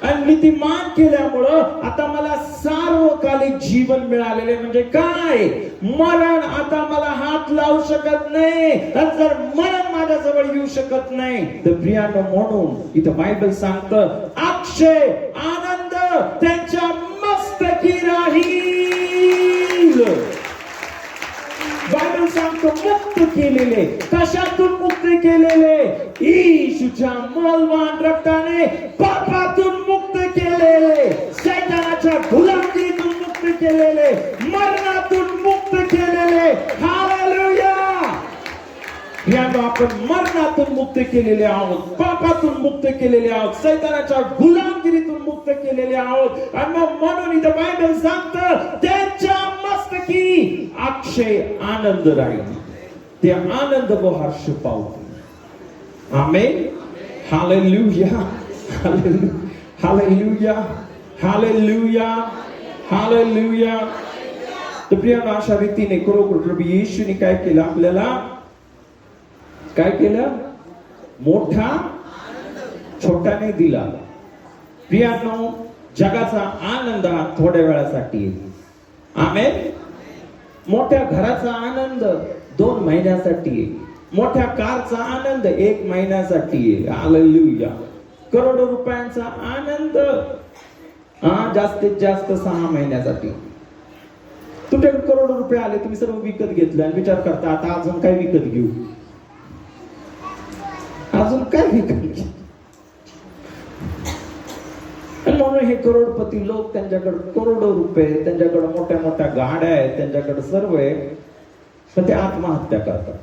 आणि नीतिमान केल्यामुळं आता मला सार्वकालिक जीवन मिळालेले. म्हणजे काय? मरण आता मला हात लावू शकत नाही. आणि जर मरण माझ्याजवळ येऊ शकत नाही तर प्रियानो, म्हणून इथं बायबल सांगतं अक्षय आनंद त्यांच्या मस्तकी राहील. बायबल सांगतो मुक्त केलेले. कशातून मुक्त केलेले? येशूच्या मौल्यवान रक्ताने पापातून मुक्त केलेले, शैतानाच्या गुलामीतून मुक्त केलेले, मरणातून मुक्त केलेले. हालेलुया. यानं आपण मरणातून मुक्त केलेले आहोत, पापातून मुक्त केलेले आहोत, शैतानाच्या गुलामगिरीतून मुक्त केलेले आहोत. आणि मग म्हणून इथं बायबल सांगतं त्यांच्या मस्तकी अक्षय आनंद राहील. ते आनंद बहार पावतील. आमेन. हालेलुया. हालेलुया. हालेलुया. हालेलुया. तर प्रियानो, अशा रीतीने खरोखर प्रभू येशूने काय केलं? आपल्याला काय केलं? मोठा छोटा नाही दिला. प्रियानो, जगाचा आनंद हा थोड्या वेळासाठी आहे. आमेन. मोठ्या घराचा आनंद 2 महिन्यासाठी आहे. मोठ्या कारचा आनंद 1 महिन्यासाठी आहे. हालेलुया. करोडो रुपयांचा आनंद जास्तीत जास्त 6 महिन्यासाठी. तुमच्याकडे करोडो रुपये आले, तुम्ही सर्व विकत घेतलं आणि विचार करता आता अजून काय विकत घेऊ, अजून काय विकत घेऊ. म्हणून हे करोडपती लोक, त्यांच्याकडे करोडो रुपये, त्यांच्याकडे मोठ्या मोठ्या गाड्या आहेत, त्यांच्याकडे सर्व आहे, पण ते आत्महत्या करतात.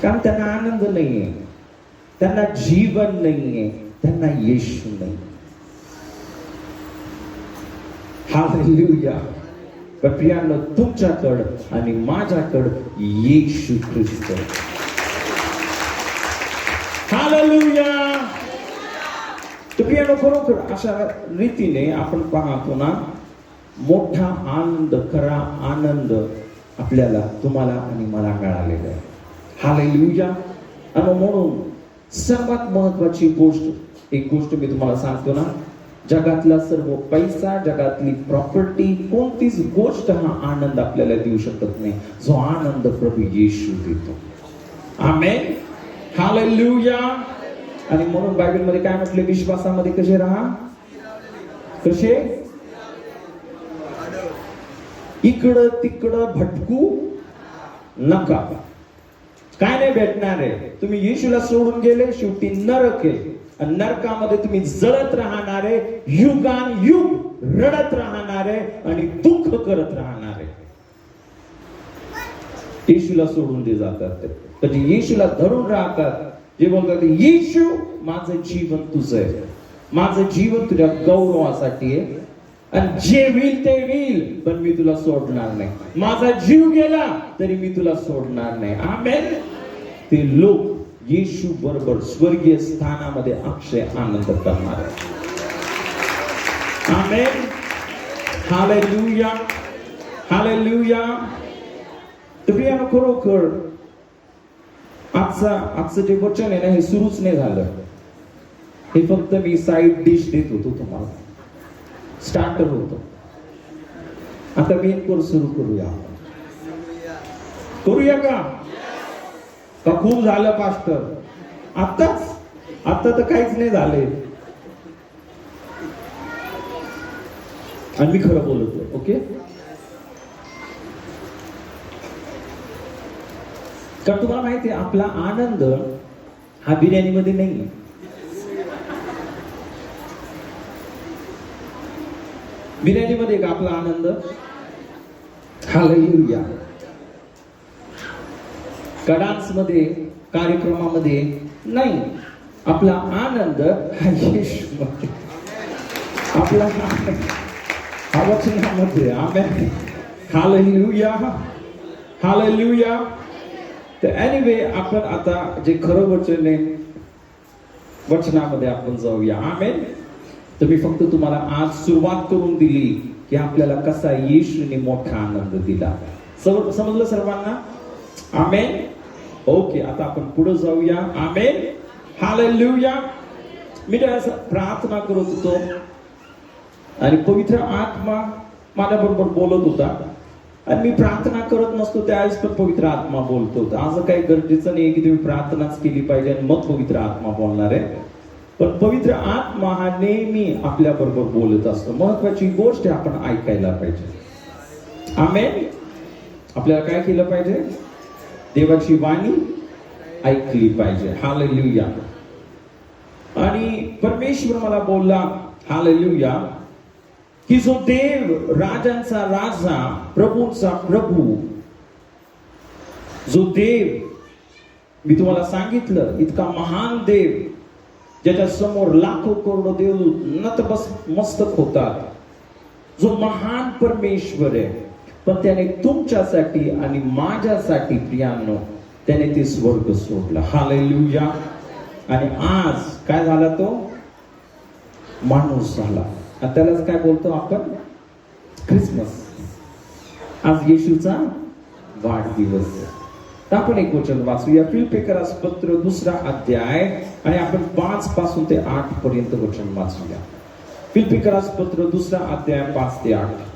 कारण त्यांना आनंद नाहीये, त्यांना जीवन नाहीये, त्यांना येशू नाही. हालेलुया. पण प्रियानो, तुमच्याकडं आणि माझ्याकडं येशू ख्रिस्त. हालेलुया. तर प्रियानो, खरोखर अशा रीतीने आपण पाहतो ना, मोठा आनंद, खरा आनंद आपल्याला, तुम्हाला आणि मला मिळालेला आहे. हालेलुया. आणि म्हणून सर्वात महत्वाची गोष्ट, एक गोष्ट मी तुम्हाला सांगतो ना, जगातला सर्व पैसा, जगातली प्रॉपर्टी, कोणतीच गोष्ट हा आनंद आपल्याला देऊ शकत नाही, जो आनंद प्रभू येशू देतो. आमेन. हालेलुया. आणि म्हणून बायबल मध्ये काय म्हटले? विश्वासामध्ये कसे राहा? कसे? इकडं तिकडं भटकू नका. काय नाही भेटणार आहे? तुम्ही येशूला सोडून गेले, शेवटी नरक आहे. आणि नरकामध्ये तुम्ही जळत राहणारे, युगान युग रडत राहणारे आणि दुःख करत राहणारे. येशूला सोडून जे जातात ते, जे येशूला धरून राहतात, जे बोलतात येशू माझं जीवन तुझं आहे, माझं जीवन तुझ्या गौरवासाठी आहे, आणि जे होईल ते होईल, पण मी तुला सोडणार नाही. माझा जीव गेला तरी मी तुला सोडणार नाही. आमेन. ते लोक येशू बरोबर स्वर्गीय स्थानामध्ये अक्षय आनंद करणार आहे. आमेन. हालेलुया. हालेलुया. तर प्रियानो, खरोखर आजचं जे वचन आहे ना, हे सुरूच नाही झालं. हे फक्त मी साईड डिश देत होतो तुम्हाला, स्टार्टर होतो. आता मेन कोर्स सुरू करूया. करूया का खूप झालं पास्टर? आता तर काहीच नाही झाले. आणि मी खरं बोलतो. ओके. का तुम्हाला माहिती आहे, आपला आनंद हा बिर्याणीमध्ये नाही. बिर्याणीमध्ये का आपला आनंद? हालेलुया. का डान्स मध्ये, कार्यक्रमामध्ये नाही. आपला आनंद हा येशूमध्ये, आपला हा वचनामध्ये. आमेन. हालेलुया. हालेलुया. तर एनिवे, आपण आता जे खरं वचन आहे, वचनामध्ये आपण जाऊया. आमेन. तर मी फक्त तुम्हाला आज सुरुवात करून दिली की आपल्याला कसा येशूने मोठा आनंद दिला. समजलं सर्वांना? आमेन. ओके. आता आपण पुढे जाऊया. आमेन. हालेलुया. मी त्यावेळेस प्रार्थना करत होतो आणि पवित्र आत्मा माझ्या बरोबर बोलत होता आणि मी प्रार्थना करत नसतो त्यावेळेस पण पवित्र आत्मा बोलतो होता. असं काही गरजेचं नाही की तुम्ही प्रार्थनाच केली पाहिजे आणि मग पवित्र आत्मा बोलणार आहे. पण पवित्र आत्मा हा नेहमी आपल्या बरोबर बोलत असतो. महत्वाची गोष्ट आपण ऐकायला पाहिजे. आमेन. आपल्याला काय केलं पाहिजे? देवाची वाणी ऐकली पाहिजे. हालेलुया. आणि परमेश्वर मला बोलला हालेलुया की जो देव राजांचा राजा प्रभूचा प्रभू, जो देव मी तुम्हाला सांगितलं इतका महान देव ज्याच्या समोर लाखो करोडो देव नतमस्तक होतात, जो महान परमेश्वर आहे, पण त्याने तुमच्यासाठी आणि माझ्यासाठी प्रियांनो त्याने ते स्वर्ग सोडला. हालेलुया. आणि आज काय झाला? तो माणूस झाला. त्यालाच काय बोलतो आपण? ख्रिसमस. आज येशूचा वाढदिवस. तर आपण एक वचन वाचूया. फिलिप्पियरास पत्र 2 अध्याय आणि आपण 5 पासून ते 8 पर्यंत वचन वाचूया. फिलिप्पियरास पत्र 2 अध्याय 5 ते 8.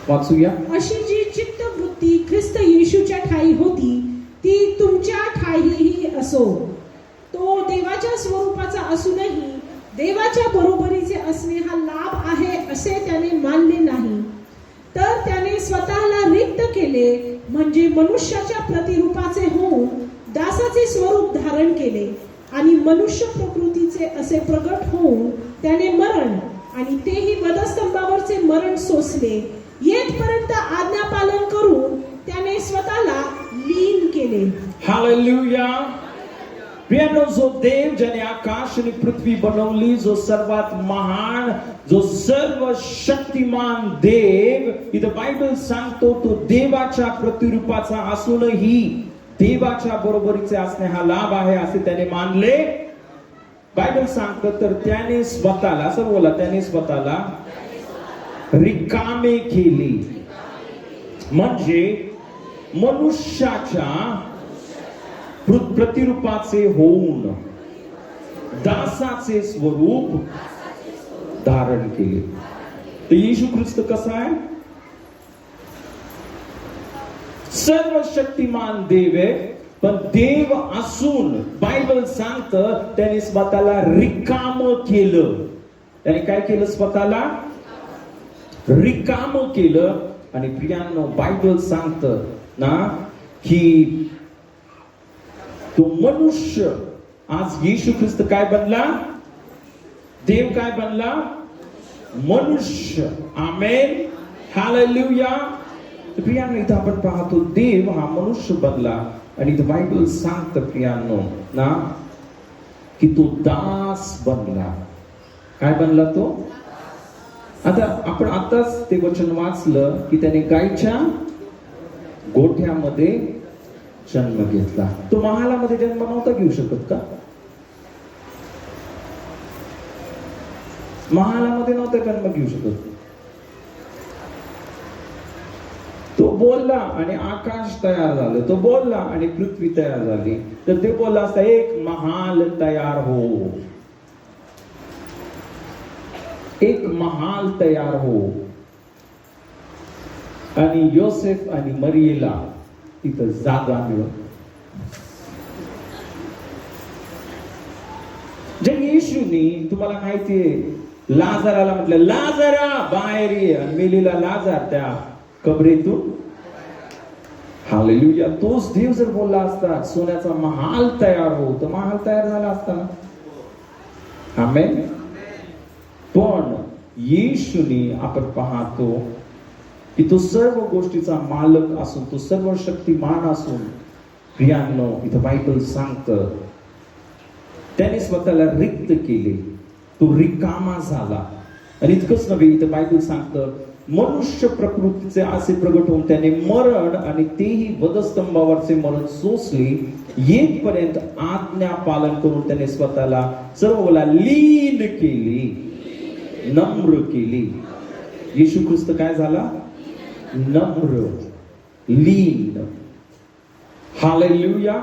वाचूया. अशी जी चित्तवृत्ती ख्रिस्त येशूच्या ठायी होती ती तुमच्या ठायीही असो. तो देवाच्या स्वरूपाचा असूनही देवाच्या बरोबरीचे असणे हा लाभ आहे असे त्याने मानले नाही, तर त्याने स्वतःला रिक्त केले, म्हणजे मनुष्याच्या प्रतिरूपाचे होऊन दासाचे स्वरूप धारण केले आणि मनुष्य प्रकृतीचे असे प्रगट होऊन त्याने मरण आणि तेही वधस्तंभावरचे मरण सोसले. येथपर्यंत आज्ञापालन करून त्याने स्वतःला लीन केले. हालेलुया. प्रियानो, जो देव ज्याने आकाश आणि पृथ्वी बनवली, जो सर्वात महान, जो सर्व शक्तिमान देव, इथं बायबल सांगतो तो देवाच्या प्रतिरूपाचा असूनही देवाच्या बरोबरीचे असणे हा लाभ आहे असे त्याने मानले. बायबल सांगतं तर त्याने स्वतःला, असं बोला, त्याने स्वतःला रिकामे केले, म्हणजे मनुष्याच्या प्रतिरूपाचे होऊन दासाचे स्वरूप धारण केले. तर येशू ख्रिस्त कसा आहे? सर्व शक्तिमान देव आहे, पण देव असून बायबल सांगतं त्याने स्वतःला रिकाम केलं. त्याने काय केलं? स्वतःला रिकाम केलं. आणि प्रियांनो, बायबल सांगतं ना की तो मनुष्य, आज येशू ख्रिस्त काय बनला? देव काय बनला? मनुष्य. आमेन. हालेलुया. प्रियांनो, इथं आपण पाहतो देव हा मनुष्य बनला आणि इथं बायबल सांगतं प्रियांनो ना की तो दास बनला. काय बनला तो? आता आपण आताच ते वचन वाचलं की त्याने गायच्या गोठ्यामध्ये जन्म घेतला. तो महालामध्ये जन्म नव्हता घेऊ शकत का? महालामध्ये नव्हता जन्म घेऊ शकत. तो बोलला आणि आकाश तयार झालं. तो बोलला आणि पृथ्वी तयार झाली. तर ते बोलला असता एक महाल तयार हो, एक महाल तयार हो. आणि योसेफ आणि मरियेला तिथं जागा मिळत. जे येशूनी, तुम्हाला माहितीये, लाजाराला म्हटलं लाजारा बाहेर ये, आणि मेलीला लाजार त्या कबरीतून. हालेलुया. तोच देव जर बोलला असता सोन्याचा महाल तयार हो, तर महाल तयार झाला असता ना. आमेन. पण येशूनी आपण पाहतो की तो सर्व गोष्टीचा मालक असून, तो सर्व शक्तिमान असून, प्रियांनो, इथं बायबल सांगतं त्याने स्वतःला रिक्त केले. तो रिकामा झाला. आणि इतकंच नव्हे, इथं बायबल सांगतं मनुष्य प्रकृतीचे असे प्रगट होऊन त्याने मरण आणि तेही वधस्तंभावरचे मरण सोसले. येथपर्यंत आज्ञा पालन करून त्याने स्वतःला सर्वला लीन केली, नम्र केली. येशू ख्रिस्त काय झाला? नम्र, लीन. हालेलुया.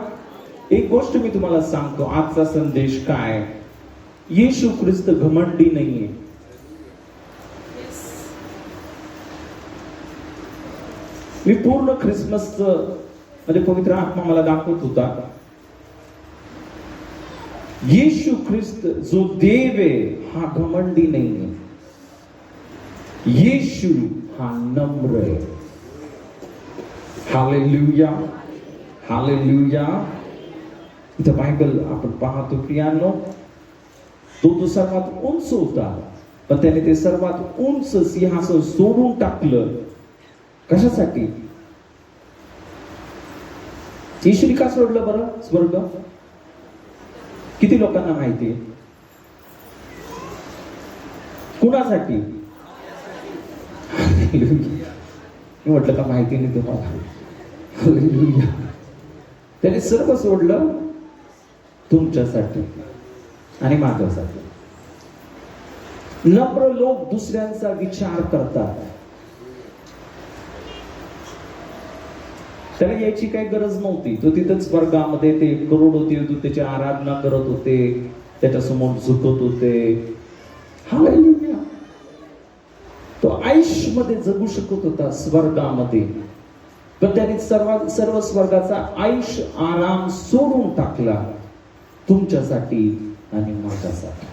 एक गोष्ट मी तुम्हाला सांगतो, आजचा संदेश काय, येशू ख्रिस्त घमंडी नाहीये. मी पूर्ण ख्रिसमस मध्ये पवित्र आत्मा मला दाखवत होता, येशू ख्रिस्त जो देव आहे हा घमंडी नाहीये. येशू हा नम्र आहे. Hallelujah, hallelujah. इथं बायबल आपण पाहतो प्रियांनो, तो सर्वात उंच होता, पण त्याने ते सर्वात उंच सिंहासन सोडून टाकलं. कशासाठी? येशूने का सोडलं बरं स्वर्ग? किती लोकांना माहिती आहे? कुणासाठी? मी म्हटलं का माहिती नाही तुम्हाला? त्याने सर्व सोडलं तुमच्यासाठी आणि माझ्यासाठी. नम्र लोक दुसऱ्यांचा विचार करतात. त्याला यायची काही गरज नव्हती. तो तिथंच स्वर्गामध्ये ते करोडोती त्याची आराधना करत होते, त्याच्यासमोर झुकत होते. हालेलुया. तो आयुष्यामध्ये जगू शकत होता स्वर्गामध्ये, पण त्याने सर्व स्वर्गाचा आयुष्य आराम सोडून टाकला तुमच्यासाठी आणि माझ्यासाठी.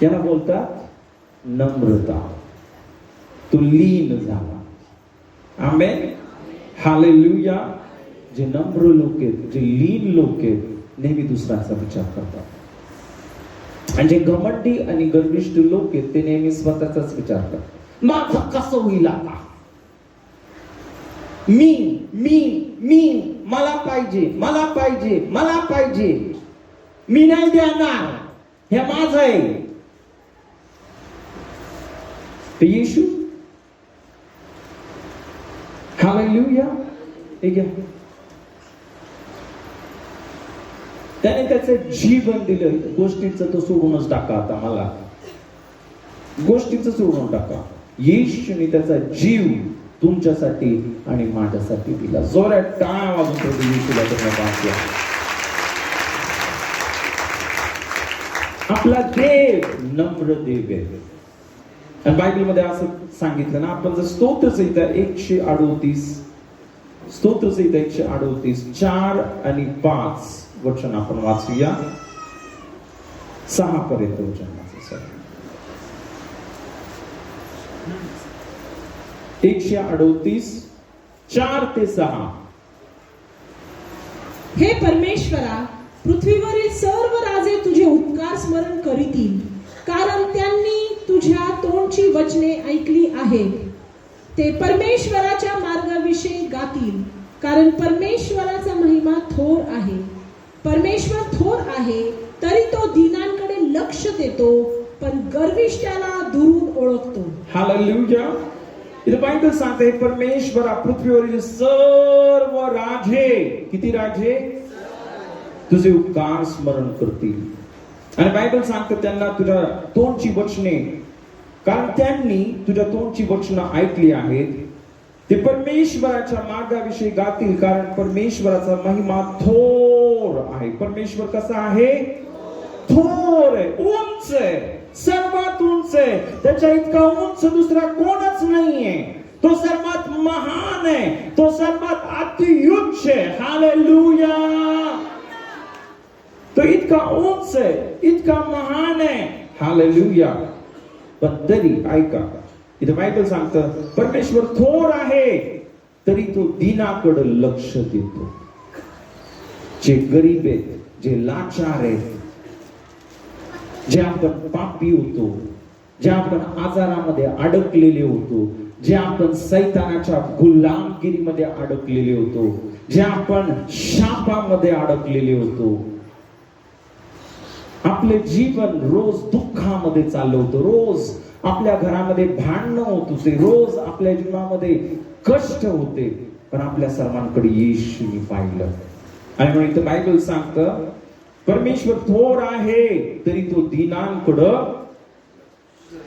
याला बोलतात नम्रता. तो लीन झाला. आमेन. हालेलुया. जे नम्र लोक आहेत, जे लीन लोक आहेत, नेहमी दुसऱ्याचा विचार करतात. आणि जे घमंडी आणि गर्विष्ठ लोक आहेत, ते नेहमी स्वतःचाच विचार करतात. माझं कसं होईल आता? मी मी मी मला पाहिजे, मला पाहिजे, मला पाहिजे, मी नाही देणार, हे माझं आहे. ते येशू, हालेलुया, हे घ्या. त्याने त्याचं जीवन दिलं. गोष्टीचं तो सोडूनच टाका. आता मला गोष्टीचं सोडून टाका. येशूने त्याचा जीव तुमच्यासाठी आणि माझ्यासाठी दिला. जोरात टाळ्या वाजून प्रभू येशूला धन्यवाद द्या. आपला देव नम्र देव आहे. आणि बायबलमध्ये असं सांगितलं ना, आपण जर स्तोत्र संहिता 138 स्तोत्र संहिता 138 4 आणि 5 वचन आपण वाचूया. 6 पर्यंत वचन वाचायचं. 138 4 ते 6. हे परमेश्वरा, पृथ्वीवरील सर्व राजे तुझे उपकार स्मरण करीतील, कारण त्यांनी तुझ्या तोंडची वचने ऐकली आहेत. ते परमेश्वराच्या मार्गाविषयी गातील, कारण परमेश्वराचा महिमा थोर आहे. परमेश्वर थोर आहे, तरी तो दीनांकडे लक्ष देतो, पण गर्विष्ठाला दुरून ओळखतो. हालेलुया. इथे बायबल सांगते, परमेश्वरा, पृथ्वीवरील सर्व राजे, किती राजे, तुझे उपकार स्मरण करतील. आणि बायबल सांगतं त्यांना तुझ्या तोंडची वचने, कारण त्यांनी तुझ्या तोंडची वचनं ऐकली आहेत. ते परमेश्वराच्या मार्गाविषयी गातील, कारण परमेश्वराचा महिमा थोर आहे. परमेश्वर कसा आहे? थोर आहे, उंच आहे, सर्वात उंच आहे. त्याच्या इतका उंच दुसरा कोणच नाहीये. तो सर्वात महान आहे, तो सर्वात अत्युच्च आहे. हालेलुया. तो इतका उंच आहे, इतका महान आहे. हालेलुया. पण तरी ऐका, इथे बायबल सांगतं परमेश्वर थोर आहे, तरी तो दीनाकडे लक्ष देतो. जे गरीब आहेत, जे लाचार आहेत, जे आपण पापी होतो, जे आपण आजारामध्ये अडकलेले होतो, जे आपण सैतानाच्या गुलामगिरीमध्ये अडकलेले होतो, जे आपण शापामध्ये अडकलेले होतो, आपले जीवन रोज दुःखामध्ये चाललं होतं, रोज आपल्या घरामध्ये भांडणं होत होते, रोज आपल्या जीवनामध्ये कष्ट होते, पण आपल्या सर्वांकडे येशूने पाहिलं. आणि म्हणून इथं बायबल सांगतं परमेश्वर थोर आहे, तरी तो दीनांकडं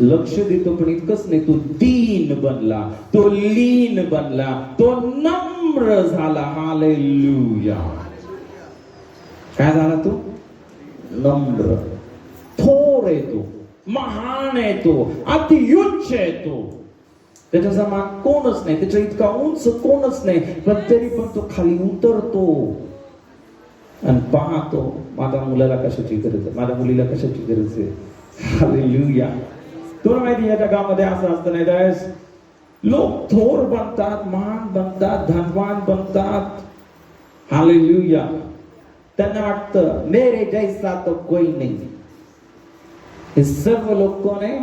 लक्ष देतो पण इतकंच नाही, तो दीन बनला, तो लीन बनला, तो नम्र झाला. हालेलुया. काय झाला तो? नम्र. थोर आहे तो, महान आहे तो, अतिउच्च आहे तो. त्याच्या समान कोणच नाही, त्याच्या इतका उंच कोणच नाही, पण तरी पण तो खाली उतरतो आणि पाहतो माझ्या मुलाला कशाची गरज आहे, माझ्या मुलीला कशाची गरज आहे. हालेलुया. तुला माहिती या जगामध्ये असं असतं नाही त्यावेळेस लोक थोर बनतात, महान बनतात, धनवान बनतात. हालेलुया. त्यांना वाटतं मेरे जैसा तो कोई नहीं. हे सर्व लोक कोण आहे?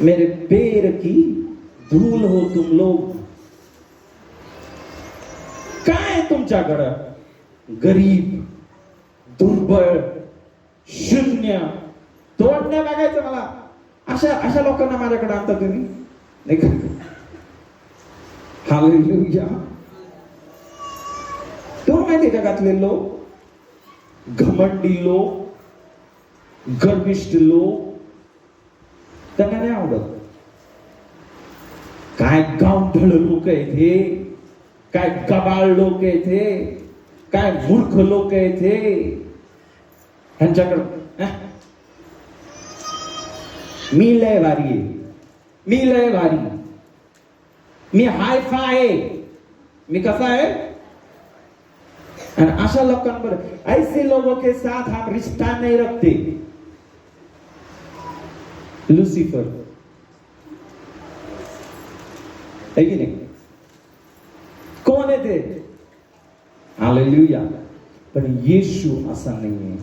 मेरे पैर की धूल हो तुम लोग. काय तुमच्याकडं? गरीब, दुर्बळ, शून्य. तोंड नाही बघायचं मला. अशा लोकांना माझ्याकडे आणता तुम्ही नाही का? हालेलुया. तो माहिती जगातले लोक, घमंडी लोक, गर्विष्ठ लोक, त्यांना नाही आवडत. काय गावढळ लोक आहेत हे, काय गबाळ लोक आहेत हे, काय मूर्ख लोक आहेत हे. ह्यांच्याकडे मी लय भारी आहे, मी लय भारी, मी हाय फाय आहे, मी कसा आहे. आणि अशा लोकांवर, ऐसे लोगों के साथ हम रिश्ता नहीं रखते. लुसिफर है की नाही? कोण आहे ते? हालेलुया. पण येशू असा नाहीये.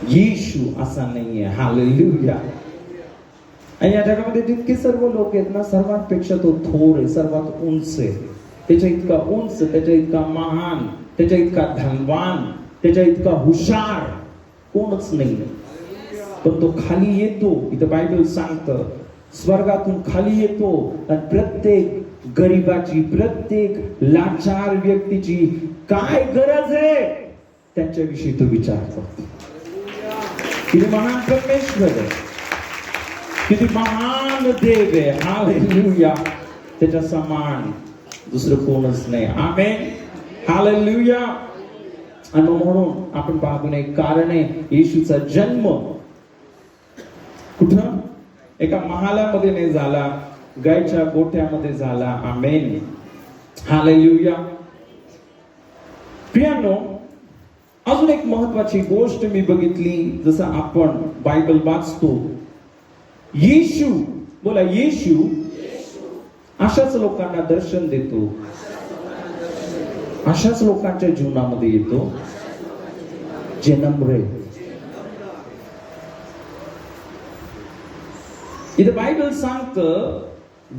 येशू असा नाहीये. हालेलुया. आणि या जगामध्ये जितके सर्व लोक आहेत ना, सर्वांपेक्षा तो थोर आहे, सर्वात उंच आहे. त्याच्या इतका उंच, त्याच्या इतका महान, त्याच्या इतका धनवान, त्याच्या इतका हुशार कोणच नाही. पण तो खाली येतो. इथं बायबल सांगतं स्वर्गातून खाली येतो आणि प्रत्येक गरीबाची, प्रत्येक लाचार व्यक्तीची काय गरज आहे त्याच्याविषयी तो विचार करतो. किती महान परमेश्वर आहे, किती महान देव आहे. हालेलुया. त्याच्या समान दुसरं कोणच नाही. आमेन. हालेलुया. आणि म्हणून आपण पाहतो एक कारण आहे, येशूचा जन्म कुठं? एका महालामध्ये नाही झाला, गायच्या गोठ्यामध्ये झाला. आमेन. हालेलुया. प्रियानो, अजून एक महत्वाची गोष्ट मी बघितली, जसं आपण बायबल वाचतो, येशू, बोला येशू अशाच लोकांना दर्शन देतो, अशाच लोकांच्या जीवनामध्ये येतो जे नम्र आहेत. इथे बायबल सांगतं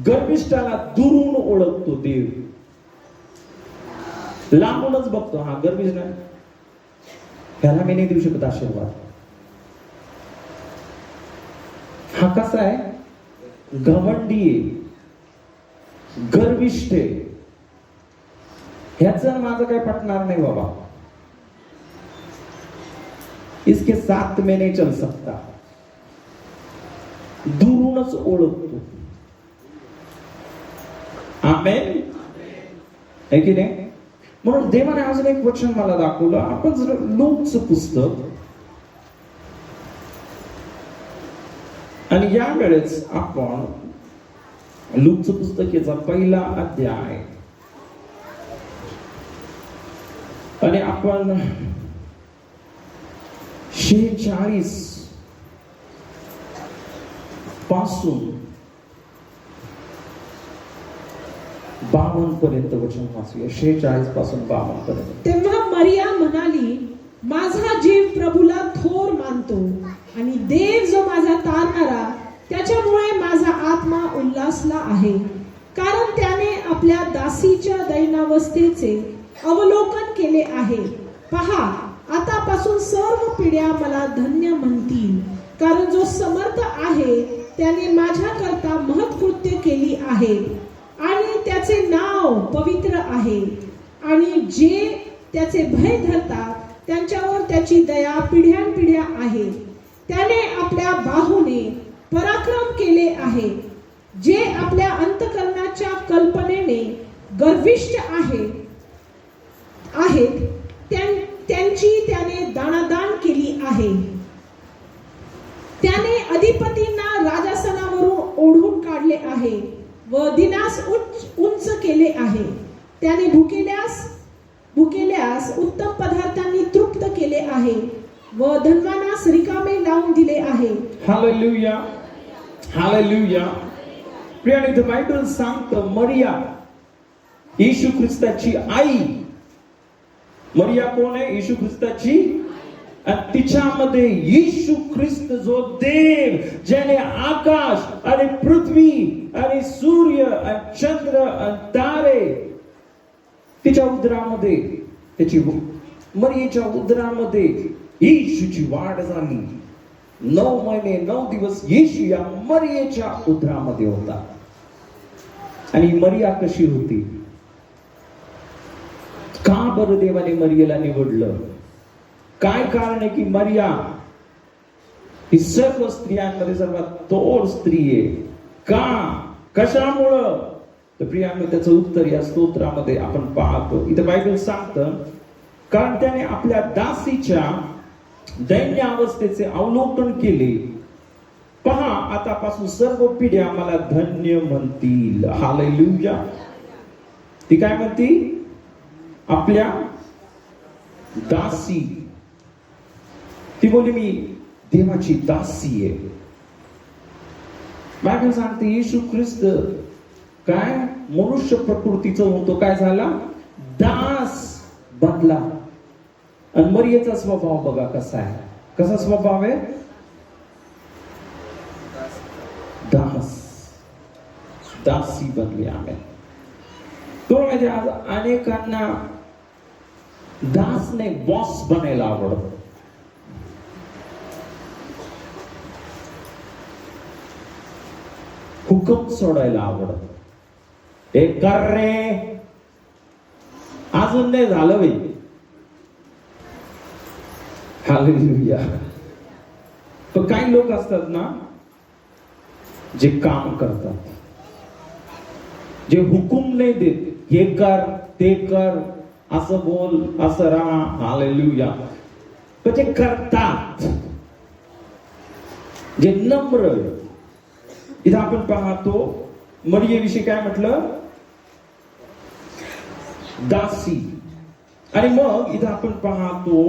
गर्विष्ठाला दुरून ओळखतो देव. लांबूनच बघतो, हा गर्विष्ठ नाही, ह्याला मी नाही देऊ शकत आशीर्वाद. हा कसा आहे? घमंडी आहे, गर्विष्ठ आहे, ह्याचं माझं काय पटणार नाही बाबा, इसके साथ में नहीं चल सकता. दुरूनच ओळखतो. आमेन. है की नाही? म्हणून देवाने अजून एक वचन मला दाखवलं. आपण जर लूकचं पुस्तक, आणि या वेळेस आपण लूकचं पुस्तक याचा पहिला अध्याय, आणि आपण 46 पासून 52 पर्यंत वचन वाचूया. 46 पासून 52 पर्यंत. तेव्हा मरिया म्हणाली, माझा जीव प्रभूला थोर मानतो, आणि देव जो माझा तारणारा, त्याच्यामुळे माझा आत्मा उल्हासला आहे, कारण त्याने आपल्या दासीच्या दैनावस्थेचे अवलोकन केले आहे. पहा, आतापासून सर्व पिढ्या मला धन्य म्हणतील, कारण जो समर्थ आहे त्याने माझ्याकरता महत्कृत्य केली आहे, आणि त्याचे नाव पवित्र आहे, आणि जे त्याचे भय धरतात त्यांच्यावर त्याची दया पिढ्यानपिढ्या आहे. त्याने आपल्या बाहूने पराक्रम केले आहे. जे आपल्या अंतकरणाच्या कल्पनेने गर्विष्ठ आहेत त्यांची त्याने दाणादाण केली आहे. त्याने अधिपतींना राजासनावरून ओढून काढले आहे व दिनास उंच केले आहे. त्याने भुकेल्यास उत्तम पदार्थांनी तृप्त केले आहे व धनवानास रिकामे लावून दिले आहे. Hallelujah, hallelujah. प्रियाने, इथं बायबल सांगतं मरिया येशू ख्रिस्ताची आई. मरिया कोण आहे? येशू ख्रिस्ताची. आणि तिच्यामध्ये येशू ख्रिस्त जो देव, ज्याने आकाश आणि पृथ्वी आणि सूर्य आणि चंद्र आणि तारे तिच्या उदरामध्ये, त्याची मरियेच्या उदरामध्ये येशूची वाढ झाली. 9 महिने 9 दिवस येशू या मरियेच्या उदरामध्ये होता. आणि मरिया कशी होती? का बरं देवाने मरियेला निवडलं? काय कारण आहे की मरिया ही सर्व स्त्रियांमध्ये सर्वात थोर स्त्री आहे? का? कशामुळं? तर प्रियांनो, त्याचं उत्तर या स्तोत्रामध्ये आपण पाहतो. इथं बायबल सांगतं, कारण त्याने आपल्या दासीच्या दैन्य अवस्थेचे अवलोकन केले. पहा, आतापासून सर्व पिढ्या मला धन्य म्हणतील. हालेलुया. ती काय म्हणती? आपल्या दासी. ती बोलली, मी देवाची दासी आहे. बायबल सांगते येशू ख्रिस्त काय मनुष्य प्रकृतीचा होतो, काय झाला? दास बनला. आणि मरियेचा स्वभाव बघा कसा आहे. कसा स्वभाव आहे? दास, दासी बनली. आम्ही तो म्हणजे आज अनेकांना दास नाही बॉस बनायला आवडत. हुकम सोडायला आवडत. हे कर रे, अजून नाही झालं बाई. हालेलुया. पण काही लोक असतात ना, जे काम करतात, जे हुकूम नाही देत, हे कर ते कर, असं बोल असं राहा. हालेलुया. पण जे करतात, जे नम्र. इथं आपण पाहतो मरियेविषयी काय म्हटलं? दासी. आणि मग इथं आपण पाहतो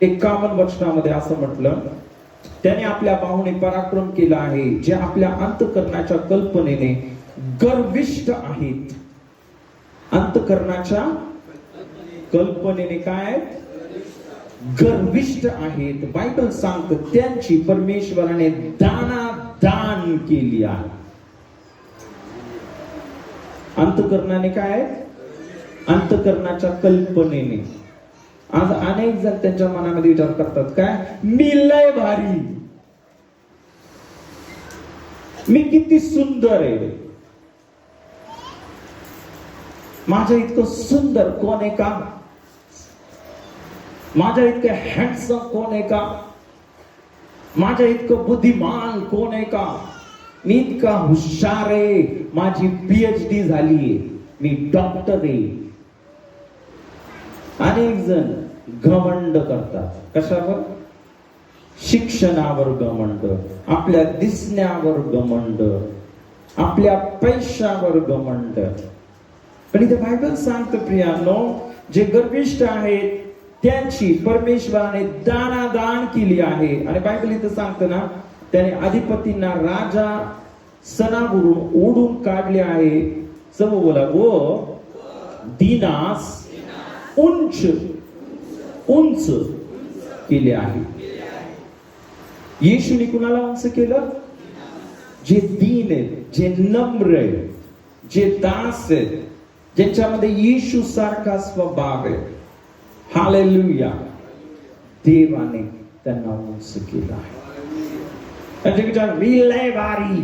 51 वचनामध्ये असं म्हटलं, त्याने आपल्या बाहूने पराक्रम केला आहे. जे आपल्या अंतकरणाच्या कल्पनेने गर्विष्ठ आहेत. अंतकरणाच्या कल्पनेने काय? गर्विष्ठ आहेत. बायबल सांगतं त्यांची परमेश्वराने दान केली आहे. अंतकरणाने काय? अंतकरणाच्या कल्पनेने. आज अनेक जण त्यांच्या मनामध्ये विचार करतात, काय मी लय भारी, मी किती सुंदर आहे, माझ्या इतकं सुंदर कोण आहे का? माझ्या इतकं हँडसम कोण आहे का? माझ्या इतकं बुद्धिमान कोण आहे का? मी इतका हुशार आहे, माझी PhD झालीये, मी डॉक्टर आहे. अनेक जण घमंड करतात. कशावर? शिक्षणावर घमंड, आपल्या दिसण्यावर घमंड, आपल्या पैशावर घमंड. पण इथे बायबल सांगतं प्रियांनो, जे गर्विष्ठ आहेत त्यांची परमेश्वराने दान केली आहे. आणि बायबल इथं सांगतं ना, त्याने अधिपतींना राजा सनावरून ओढून काढले आहे. सर्व बोला, व दिनास उंच केले आहे. येशूने कुणाला उंच केलं? जे दीन आहेत, जे नम्र आहेत, जे दास आहेत, ज्यांच्यामध्ये येशू सारखा स्वभाव आहे. हालेलुया. देवाने त्यांना उंच केलं आहे. त्यांचे विचार मी लय भारी,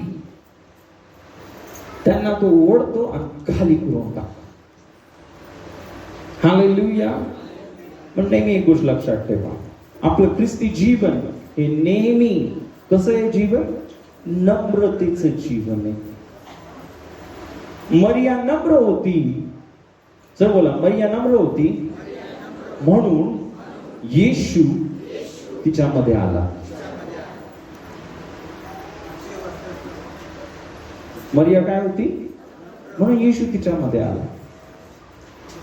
त्यांना तो ओढतो आणि खाली करून टाकतो. हालेलुया. पण नेहमी एक गोष्ट लक्षात ठेवा, आपलं ख्रिस्ती जीवन हे नेहमी कसं आहे जीवन? नम्रतेचं जीवन आहे. मरिया नम्र होती. जर बोला, मरिया नम्र होती म्हणून येशू तिच्यामध्ये आला. मरिया काय होती? म्हणून येशू तिच्यामध्ये आला.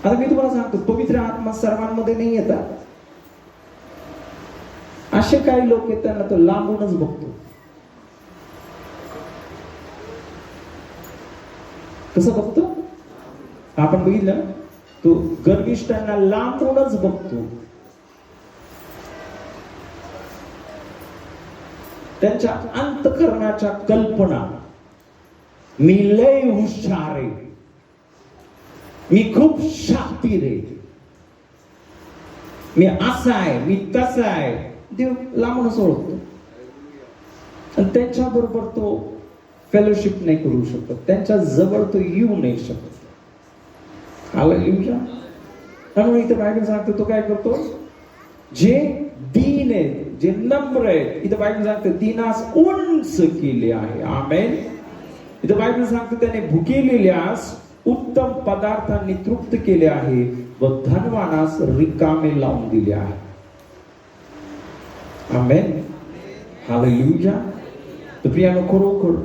आता मी तुम्हाला सांगतो, पवित्र आत्मा सर्वांमध्ये नाही येतात. असे काही लोक आहेत त्यांना तो लांबूनच बघतो. कसं बघतो? आपण बघितलं, तो गर्विष्ठांना लांबूनच बघतो. त्यांच्या अंतःकरणाच्या कल्पना, मी लय हुशार आहे, मी खूप शातीर आहे, मी असा आहे, मी तसा आहे, देव लांबूनच ओळखतो. आणि त्यांच्या बरोबर तो फेलोशिप नाही करू शकत, त्यांच्या जवळ तो येऊ नाही शकत. हालेलुया. त्यामुळे इथे बायबल सांगतो तो काय करतो? जे दीन आहेत, जे नम्र आहेत, इथं बायबल सांगते दीनास उंच केले आहे. आमेन. इथं बायबल सांगते त्याने भुकेलेल्यास उत्तम पदार्थांनी तृप्त केले आहे व धनवानास रिकामे लावून दिले आहे. आमेन. हालेलुया. तर प्रियानो, खरोखर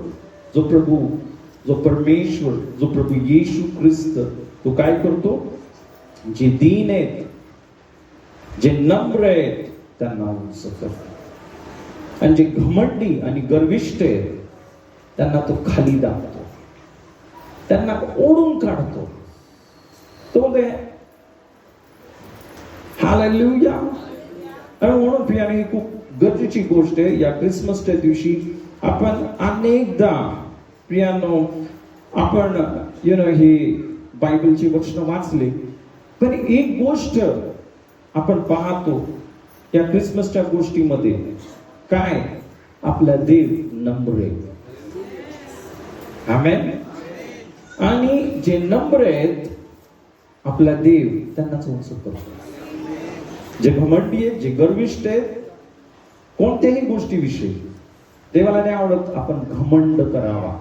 जो प्रभू, जो परमेश्वर, जो प्रभू येशू ख्रिस्त, तो काय करतो? जे दीन आहेत, जे नम्र आहेत, त्यांना उंच करतो. आणि जे घमंडी आणि गर्विष्ठ आहेत त्यांना तो खाली दाबतो, त्यांना ओढून काढतो. तो बोलतोय हालेलुया. आणि म्हणून प्रियाने ही खूप गरजेची गोष्ट आहे. या क्रिसमसच्या दिवशी आपण अनेकदा प्रियानो आपण ही बायबलची वचनं वाचले, पण एक गोष्ट आपण पाहतो या क्रिसमसच्या गोष्टीमध्ये, काय? आपला देव नम्र आहे. आमेन. आणि जे नम्र आहेत आपला देव त्यांनाच उंच करतो. जे घमंडी आहेत, जे गर्विष्ठ आहेत, कोणत्याही गोष्टीविषयी देवाला नाही आवडत आपण घमंड करावा.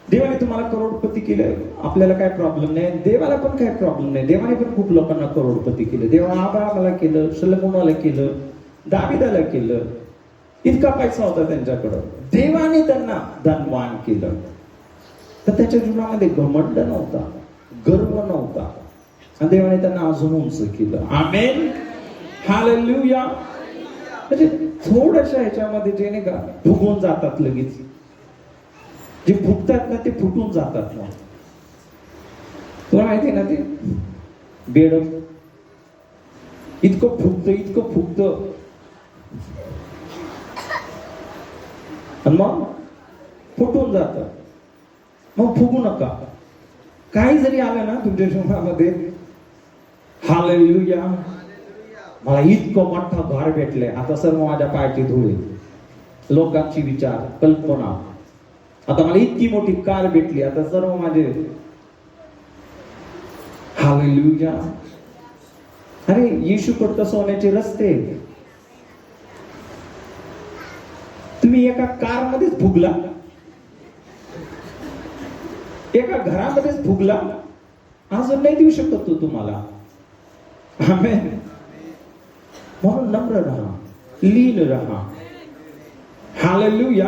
देवाने तुम्हाला करोडपती केलंय, आपल्याला काय प्रॉब्लेम नाही, देवाला पण काय प्रॉब्लेम नाही. देवाने पण खूप लोकांना करोडपती केलं. देवा अब्राहमाला केलं, सलोमोनाला केलं, दाविदाला केलं. इतका पैसा होता त्यांच्याकडं, देवाने त्यांना धनवान केलं. तर त्याच्या जीवनामध्ये घमंड नव्हता, गर्व नव्हता, आणि देवाने त्यांना अजून उंच केलं. आमेन. हालेलुया. म्हणजे थोड्याशा ह्याच्यामध्ये जे नाही का फुगून जातात, लगेच जे फुगतात ना ते फुटून जातात ना. तुला माहिती ना ते बेड इतकं फुगतं, इतकं फुगतं, आणि मग फुटून जात. मग फुगू नका. काही जरी आलं ना तुमच्या जीवनामध्ये, हालेलुया, मला इतकं मोठं घर भेटलंय, आता सर्व माझ्या पायाची धूळ आहे, लोकांची विचार कल्पना, आता मला इतकी मोठी कार भेटली, आता सर्व माझे, हालेलुया. अरे येशूकडे सोन्याचे रस्ते. तुम्ही एका कार मध्येच फुगला, एका घरामध्येच फुगला, अजून नाही देऊ शकत तो तुम्हाला. आमेन. म्हणून नम्र राहा, लीन राहा. हालेलुया.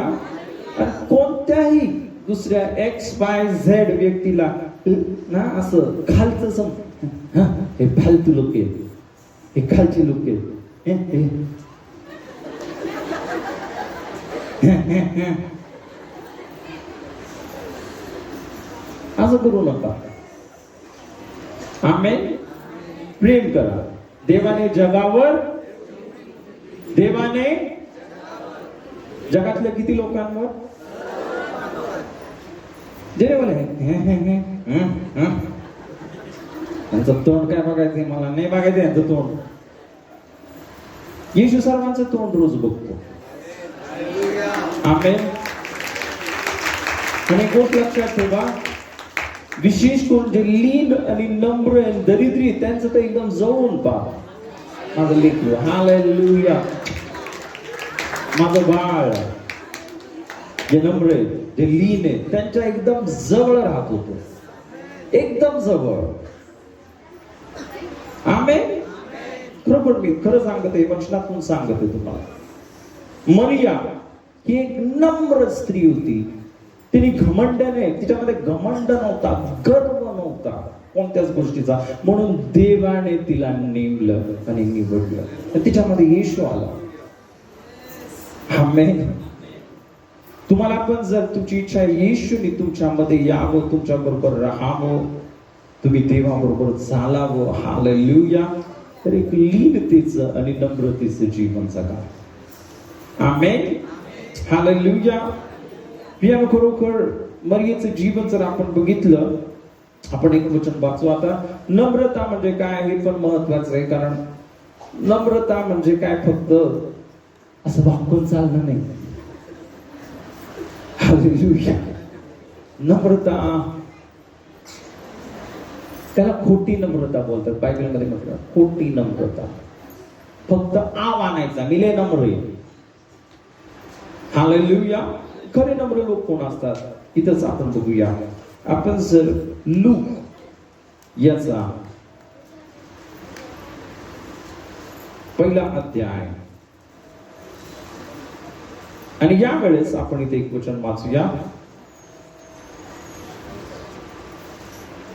आणि कोणत्याही दुसऱ्या XYZ व्यक्तीला ना असं खालचं हे फालतू लोक आहेत, हे खालचे लोक आहेत, असं करू नका. आमेन. प्रेम करा. देवाने जगातल्या किती लोकांवर त्यांचं तोंड काय बघायचंय, मला नाही बघायचं यांचं तोंड. येशू सर्वांचं तोंड रोज बघतो. आमेन. आणि गोष्ट लक्षात ठेवा, विशेष करून जे लीन आणि नम्र आणि दरिद्री त्यांचं तर एकदम जवळून पहा. माझं लेकरू, हालेलुया, माझं बाळ, जे नम्र आहेत, जे लीन आहेत, त्यांच्या एकदम जवळ राहत होतो, एकदम जवळ. आमेन. खरोखर मी खरं सांगते, वचनातून सांगते तुम्हाला. मरिया ही एक नम्र स्त्री होती. तिने घमंडाने, तिच्यामध्ये घमंड नव्हता, गर्व नव्हता कोणत्याच गोष्टीचा, म्हणून देवाने तिला नेमलं आणि निवडलं, आणि तिच्यामध्ये येशू आला. आमेन. तुम्हाला पण जर तुमची इच्छा आहे येशूने तुमच्यामध्ये यावं, तुमच्या बरोबर राहावं, तुम्ही देवाबरोबर चालावं, हालेलुया, तर एक लीनतेचं आणि नम्रतेचं जीवन जगा. आमेन. हालेलुया. प्रिय, खरोखर मरियेचं जीवन जर आपण बघितलं, आपण एक वचन वाचू आता. नम्रता म्हणजे काय हे पण महत्वाचं आहे, कारण नम्रता म्हणजे काय फक्त असं वाकून चालणं नाही. हालेलुया. नम्रता, त्याला खोटी नम्रता बोलतात बायबलमध्ये. म्हटलं खोटी नम्रता, फक्त आव आणायचा, मी लय नम्र आहे. हालेलुया. खरे नम्र लोक कोण असतात, इथंच आपण बघूया. आपण जर लूक याचा 1 अध्याय, आणि यावेळेस आपण इथे एक वचन वाचूया.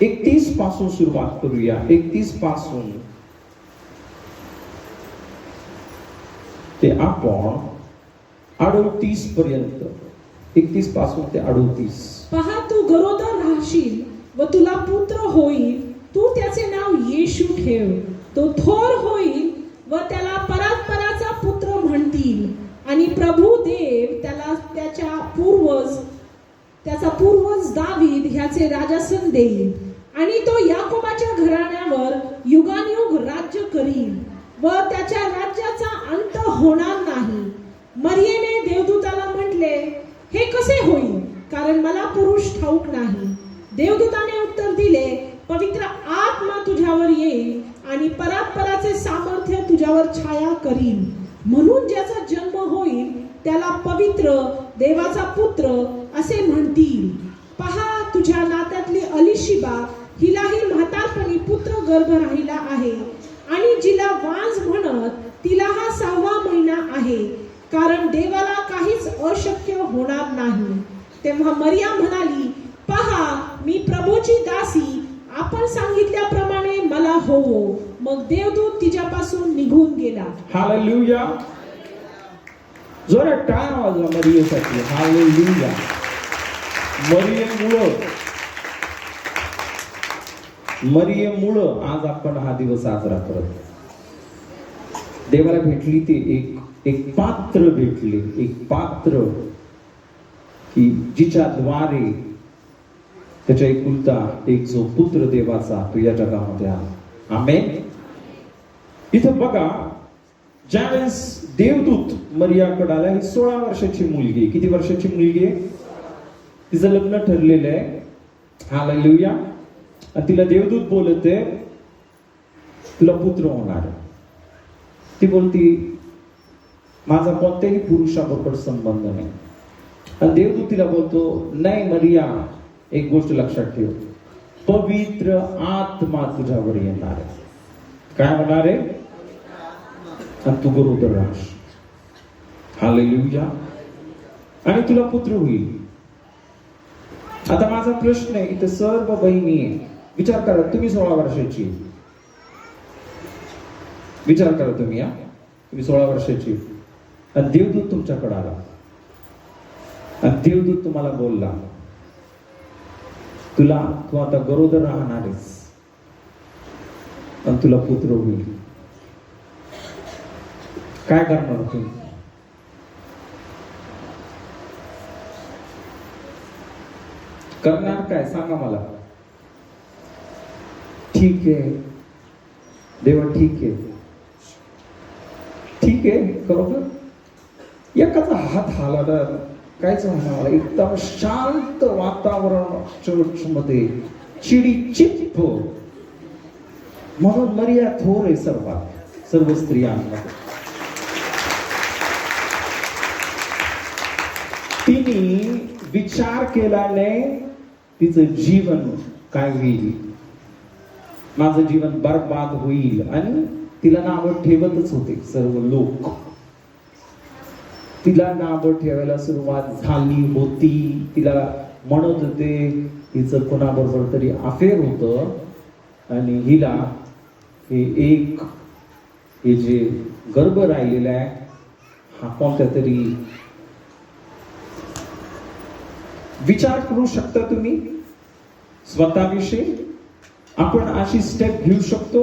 31 पासून सुरुवात करूया. 31 पासून ते आपण 38 पर्यंत. 31 पासून ते 38. पहा, तू गरोदर राहशील व तुला पुत्र होईल. तू त्याचे नाव येशू ठेव. तो थोर होईल व त्याला परात्पराचा पुत्र म्हणतील. आणि प्रभू देव त्याला त्याचा पूर्वज दावीद ह्याचे राजासन देईल. आणि तो याकोबाच्या घराण्यावर युगानुयुग राज्य करील व त्याच्या राज्याचा अंत होणार नाही. मरियेने देवदूताला म्हटले, हे कसे होईल, कारण मला पुरुष ठाऊक नाही. देवदूताने उत्तर दिले, पवित्र आत्मा तुझ्यावर येईल आणि परात्पराचे सामर्थ्य तुझ्यावर छाया करील. म्हणून ज्याचा जन्म होईल त्याला पवित्र देवाचा पुत्र असे म्हणतील. पहा, तुझ्या नात्यातली अलिशिबा, हिलाही म्हातारपणी पुत्र गर्भ राहिला आहे, आणि जिला वांज म्हणत तिला हा 6वा महिना आहे, कारण देवाला काहीच अशक्य होणार नाही. तेव्हा मरिया म्हणाली, पहा, मी प्रभूची दासी, आपण सांगितल्याप्रमाणे मला होवो. मग देवदूत तिच्यापासून निघून गेला. हालेलुया. जोरात टाळ्या वाजवा मरियेसाठी. हालेलुया. मरियेमुळं आज आपण हा दिवस साजरा करतो. देवाला भेटली ती एक पात्र भेटले, एक पात्र की जिच्याद्वारे त्याच्या एकुलता एक जो पुत्र देवाचा तो या जगामध्ये आला. आमेन. इथं बघा, ज्यावेळेस देवदूत मरियाकडे आला, ही 16 वर्षाची मुलगी. किती वर्षाची मुलगी आहे? तिचं लग्न ठरलेलं आहे. हालेलुया. आणि तिला देवदूत बोलते, तुला पुत्र होणार. ती बोलती, माझा कोणत्याही पुरुषाबरोबर संबंध नाही. आणि देवदूत तिला बोलतो, नाही मरिया, एक गोष्ट लक्षात ठेव, पवित्र आत्मा तुझ्यावर येणार आहे. काय होणार आहे? आणि तू गरोदर राहशील. हालेलुया. आणि तुला पुत्र होईल. आता माझा प्रश्न आहे, इथे सर्व बहिणी आहे, विचार करा, तुम्ही 16 वर्षाची, विचार करा तुम्ही, तुम्ही 16 वर्षाची, आणि देवदूत तुमच्याकडे आला, आणि देवदूत तुम्हाला बोलला, तू आता गरोदर राहणार आहेस आणि तुला पुत्र होईल. काय करणार तुम्ही? करणार काय सांगा मला. ठीक आहे देवा, ठीक आहे, ठीक आहे, बरोबर. एकाचा हात हालला, कायच म्हणा, एकदम शांत वातावरण चर्च मध्ये, चिडीचिप्प. म्हणून मरिया थोर आहे सर्वात. सर्व स्त्रियांमध्ये. तिने विचार केल्याने तिचं जीवन काय होईल, माझं जीवन बर्बाद होईल. आणि तिला नावं ठेवतच होते सर्व लोक, तिला नावं ठेवायला सुरुवात झाली होती. तिला म्हणत होते हिचं कोणाबरोबर तरी अफेअर होतं आणि हिला हे जे गर्भ राहिलेला आहे हा कोणत्या तरी. विचार करू शकता तुम्ही स्वतःविषयी? आपण अशी स्टेप घेऊ शकतो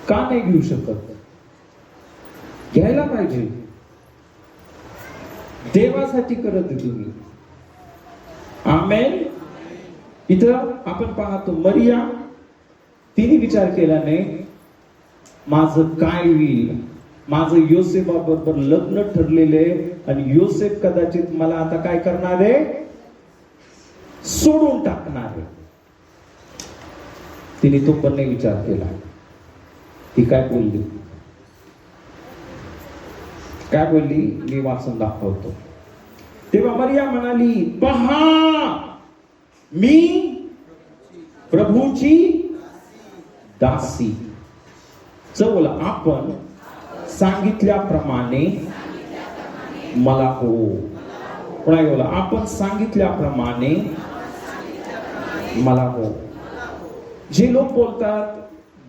का नाही घेऊ शकत? घ्यायला पाहिजे. देवासाठी करत आहे तुम्ही. आमेन. इथं आपण पाहतो मरिया, तिने विचार केला नाही माझं काय होईल, माझं योसेफाबरोबर लग्न ठरलेले आणि योसेफ कदाचित मला आता काय करणार आहे, सोडून टाकणार आहे. तिने तो पण नाही विचार केला. ती काय बोलली मी वाचून दाखवतो. तेव्हा मरिया म्हणाली, पहा मी प्रभूची दासी. चला आपण सांगितल्याप्रमाणे मला हो. कोणा बोला, आपण सांगितल्याप्रमाणे मला हो. जे लोक बोलतात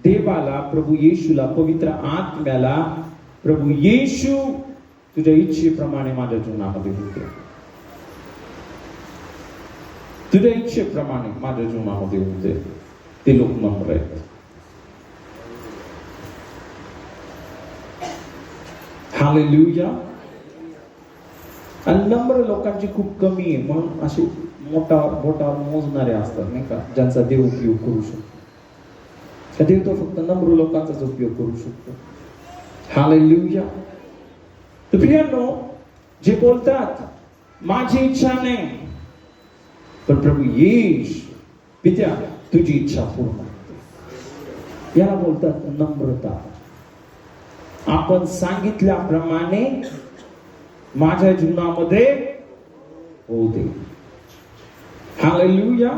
देवाला, प्रभू येशूला, पवित्र आत्म्याला, प्रभू येशू तुझ्या इच्छेप्रमाणे माझ्या जीवनामध्ये होते, तुझ्या इच्छेप्रमाणे माझ्या जीवनामध्ये होते, ते लोक नम्र आहेत. हालेलुया. आणि नम्र लोकांची खूप कमी आहे, म्हणून असे बोटावर मोजणारे असतात नाही का, ज्यांचा देव उपयोग करू शकतो. देव तो फक्त नम्र लोकांचाच उपयोग करू शकतो. हालेलुया. तर प्रियांनो, जे बोलतात माझी इच्छा नाही पण प्रभू येशू पित्या तुझी इच्छा पूर्ण होते, याला बोलतात नम्रता. आपण सांगितल्याप्रमाणे माझ्या जीवनामध्ये होऊ दे. हालेलुया.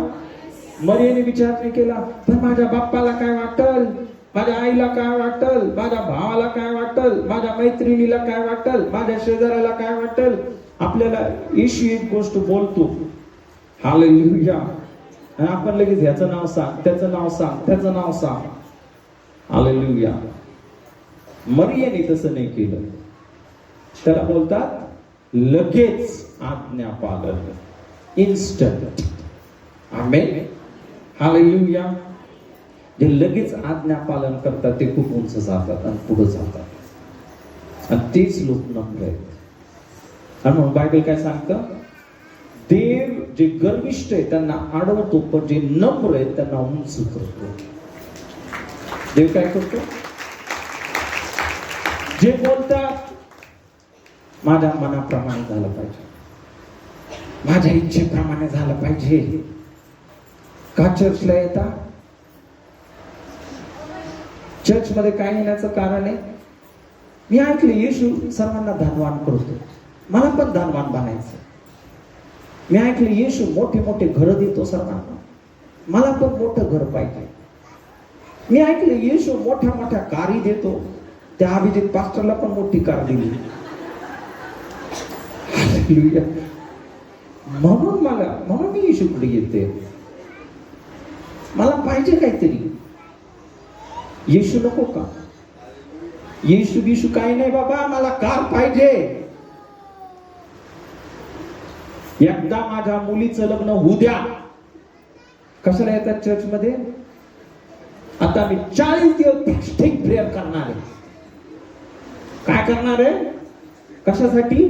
मरियेने विचार नाही केला पण माझ्या बाप्पाला काय वाटल, माझ्या आईला काय वाटल, माझ्या भावाला काय वाटल, माझ्या मैत्रिणीला काय वाटल, माझ्या शेजाऱ्याला काय वाटल. आपल्याला येशू एक गोष्ट बोलतो, हालेलुया, आणि आपण लगेच ह्याचं नाव सांग, त्याचं नाव सांग, त्याचं नाव सांग. हालेलुया. मरियेने तसं नाही केलं. त्याला बोलतात लगेच आज्ञा पालन, इन्स्टंट. आमेन. हालेलुया. जे लगेच आज्ञा पालन करतात ते खूप उंच जातात आणि पुढे जातात, आणि तेच लोक नम्र आहेत. आणि म्हणून बायबल काय सांगतं, देव जे गर्विष्ठ आहे त्यांना अडवतो पण जे नम्र आहेत त्यांना उंच करतो. देव काय करतो? जे बोलतात माझ्या मनाप्रमाणे झालं पाहिजे, माझ्या इच्छेप्रमाणे झालं पाहिजे, का चर्चला येतात? चर्च मध्ये काय येण्याचं कारण आहे, मी ऐकले येशू सर्वांना धनवान करतो, मला पण धनवान बनायचं. मी ऐकले येशू मोठे मोठे घर देतो सर्वांना, मला पण मोठं घर पाहिजे. मी ऐकले येशू मोठ्या मोठ्या कारी देतो, त्या अभिजित पास्टरला पण मोठी कार दिली. म्हणून मी येशूकडे येते, मला पाहिजे काहीतरी. येशू नको का? येशू काही नाही बाबा, मला कार पाहिजे. एकदा माझ्या मुलीचं लग्न होऊ द्या. कशाला येतात चर्च मध्ये? आता मी 40 दिवस फास्टिंग प्रेयर करणार आहे. काय करणार आहे? कशासाठी?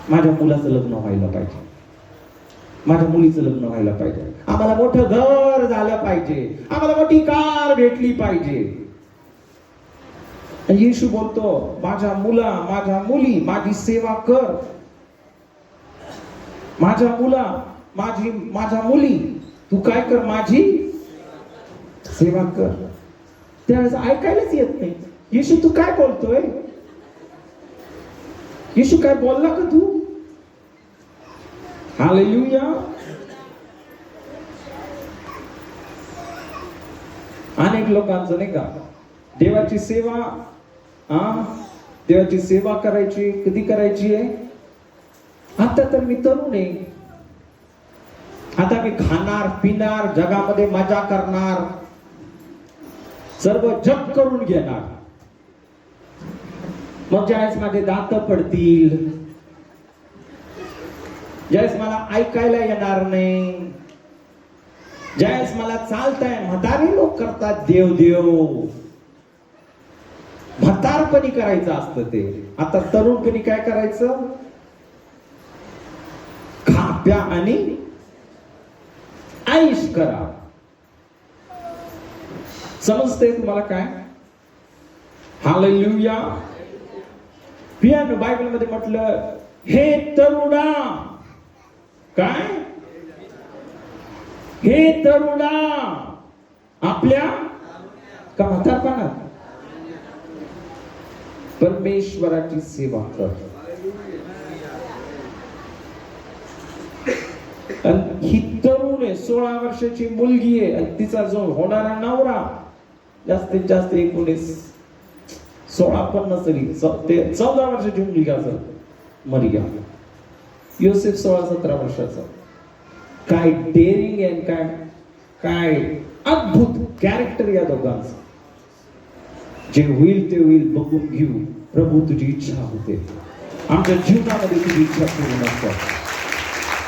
माझ्या मुलाचं लग्न व्हायला पाहिजे, माझ्या मुलीचं लग्न व्हायला पाहिजे, आम्हाला मोठं घर झालं पाहिजे, आम्हाला मोठी कार भेटली पाहिजे. येशू बोलतो माझ्या मुला, माझ्या मुली माझी सेवा कर. माझ्या मुला, माझ्या मुली तू काय कर, माझी सेवा कर. त्यावेळेस ऐकायलाच येत नाही. येशू तू काय बोलतोय? येशू काय बोलला का तू? हालेलुया. अनेक लोकांचं नाही का देवाची सेवा, देवाची सेवा करायची कधी करायची आहे? आता तर मी तरुण आहे, आता मी खाणार पिणार जगामध्ये मजा करणार, सर्व जग करून घेणार. मग ज्यावेळेस माझे दात पडतील, ज्यावेळेस मला ऐकायला येणार नाही, ज्यावेळेस मला चालताय, म्हातारे लोक करतात देव देव, म्हातारपणी करायचं असतं ते. आता तरुणपणी काय करायचं? खा प्या आणि ऐश करा. समजते तुम्हाला काय? हालेलुया. प्रियानो, बायबल मध्ये म्हटलं, हे तरुणा, काय? हे तरुणा आपल्या का म्हातारपणात परमेश्वराची सेवा कर. ही तरुण आहे, 16 वर्षाची मुलगी आहे, आणि तिचा जो होणारा नवरा जास्तीत जास्त 19, 16 पण नसली, 14 वर्षाची मुलगी असेल, मरिया. योसेफ 16-17 वर्षाचा. काय डेअरिंग आहे, काय काय अद्भुत कॅरेक्टर या दोघांचं. जे होईल ते होईल, बघून घेऊ. प्रभू तुझी इच्छा होते, आमच्या जीवनामध्ये तुझी इच्छा पूर्ण कर.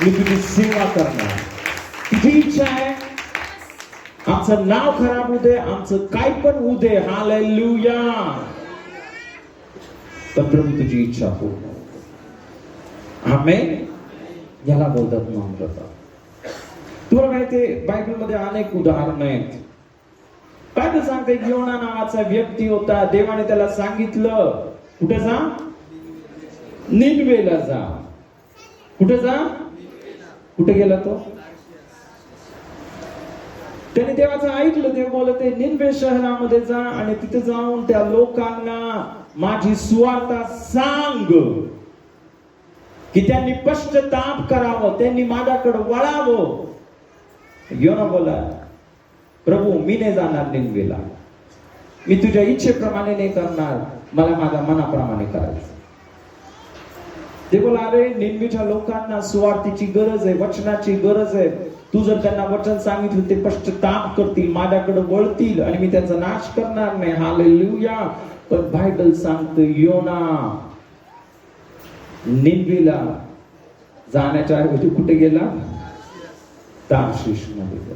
मी तुझी सेवा करणार. तुझी इच्छा आहे आमचं नाव खराब होऊ दे, आमचं काय पण होऊ दे. हालेलुया. पण प्रभू तुझी इच्छा पूर्ण. आमेन. याला बोलतात नम्रता. तुला माहितीये बायबल मध्ये अनेक उदाहरण आहेत. बायबल सांगते योना नावाचा व्यक्ती होता. देवाने त्याला सांगितलं, कुठे जा? निनवेला जा. कुठे जा? कुठे गेला तो? त्याने देवाचं ऐकलं. देव बोलत आहे निनवे शहरामध्ये जा आणि तिथे जाऊन त्या लोकांना माझी सुवार्ता सांग की त्यांनी पश्चाताप करावं, त्यांनी माझ्याकडे वळावं. योना बोला, प्रभू मी नाही जाणार निनवेला, मी तुझ्या इच्छेप्रमाणे नाही करणार, मला माझ्या मनाप्रमाणे करायचं. ते बोला, अरे निनवेच्या लोकांना सुवार्तेची गरज आहे, वचनाची गरज आहे. तू जर त्यांना वचन सांगितलं ते पश्चाताप करतील, माझ्याकडे वळतील आणि मी त्यांचा नाश करणार नाही. हालेलुया. पण बायबल सांगतं योना निनवेला जाण्याच्या ऐवजी कुठे गेला? तार्शिश मध्ये गेला.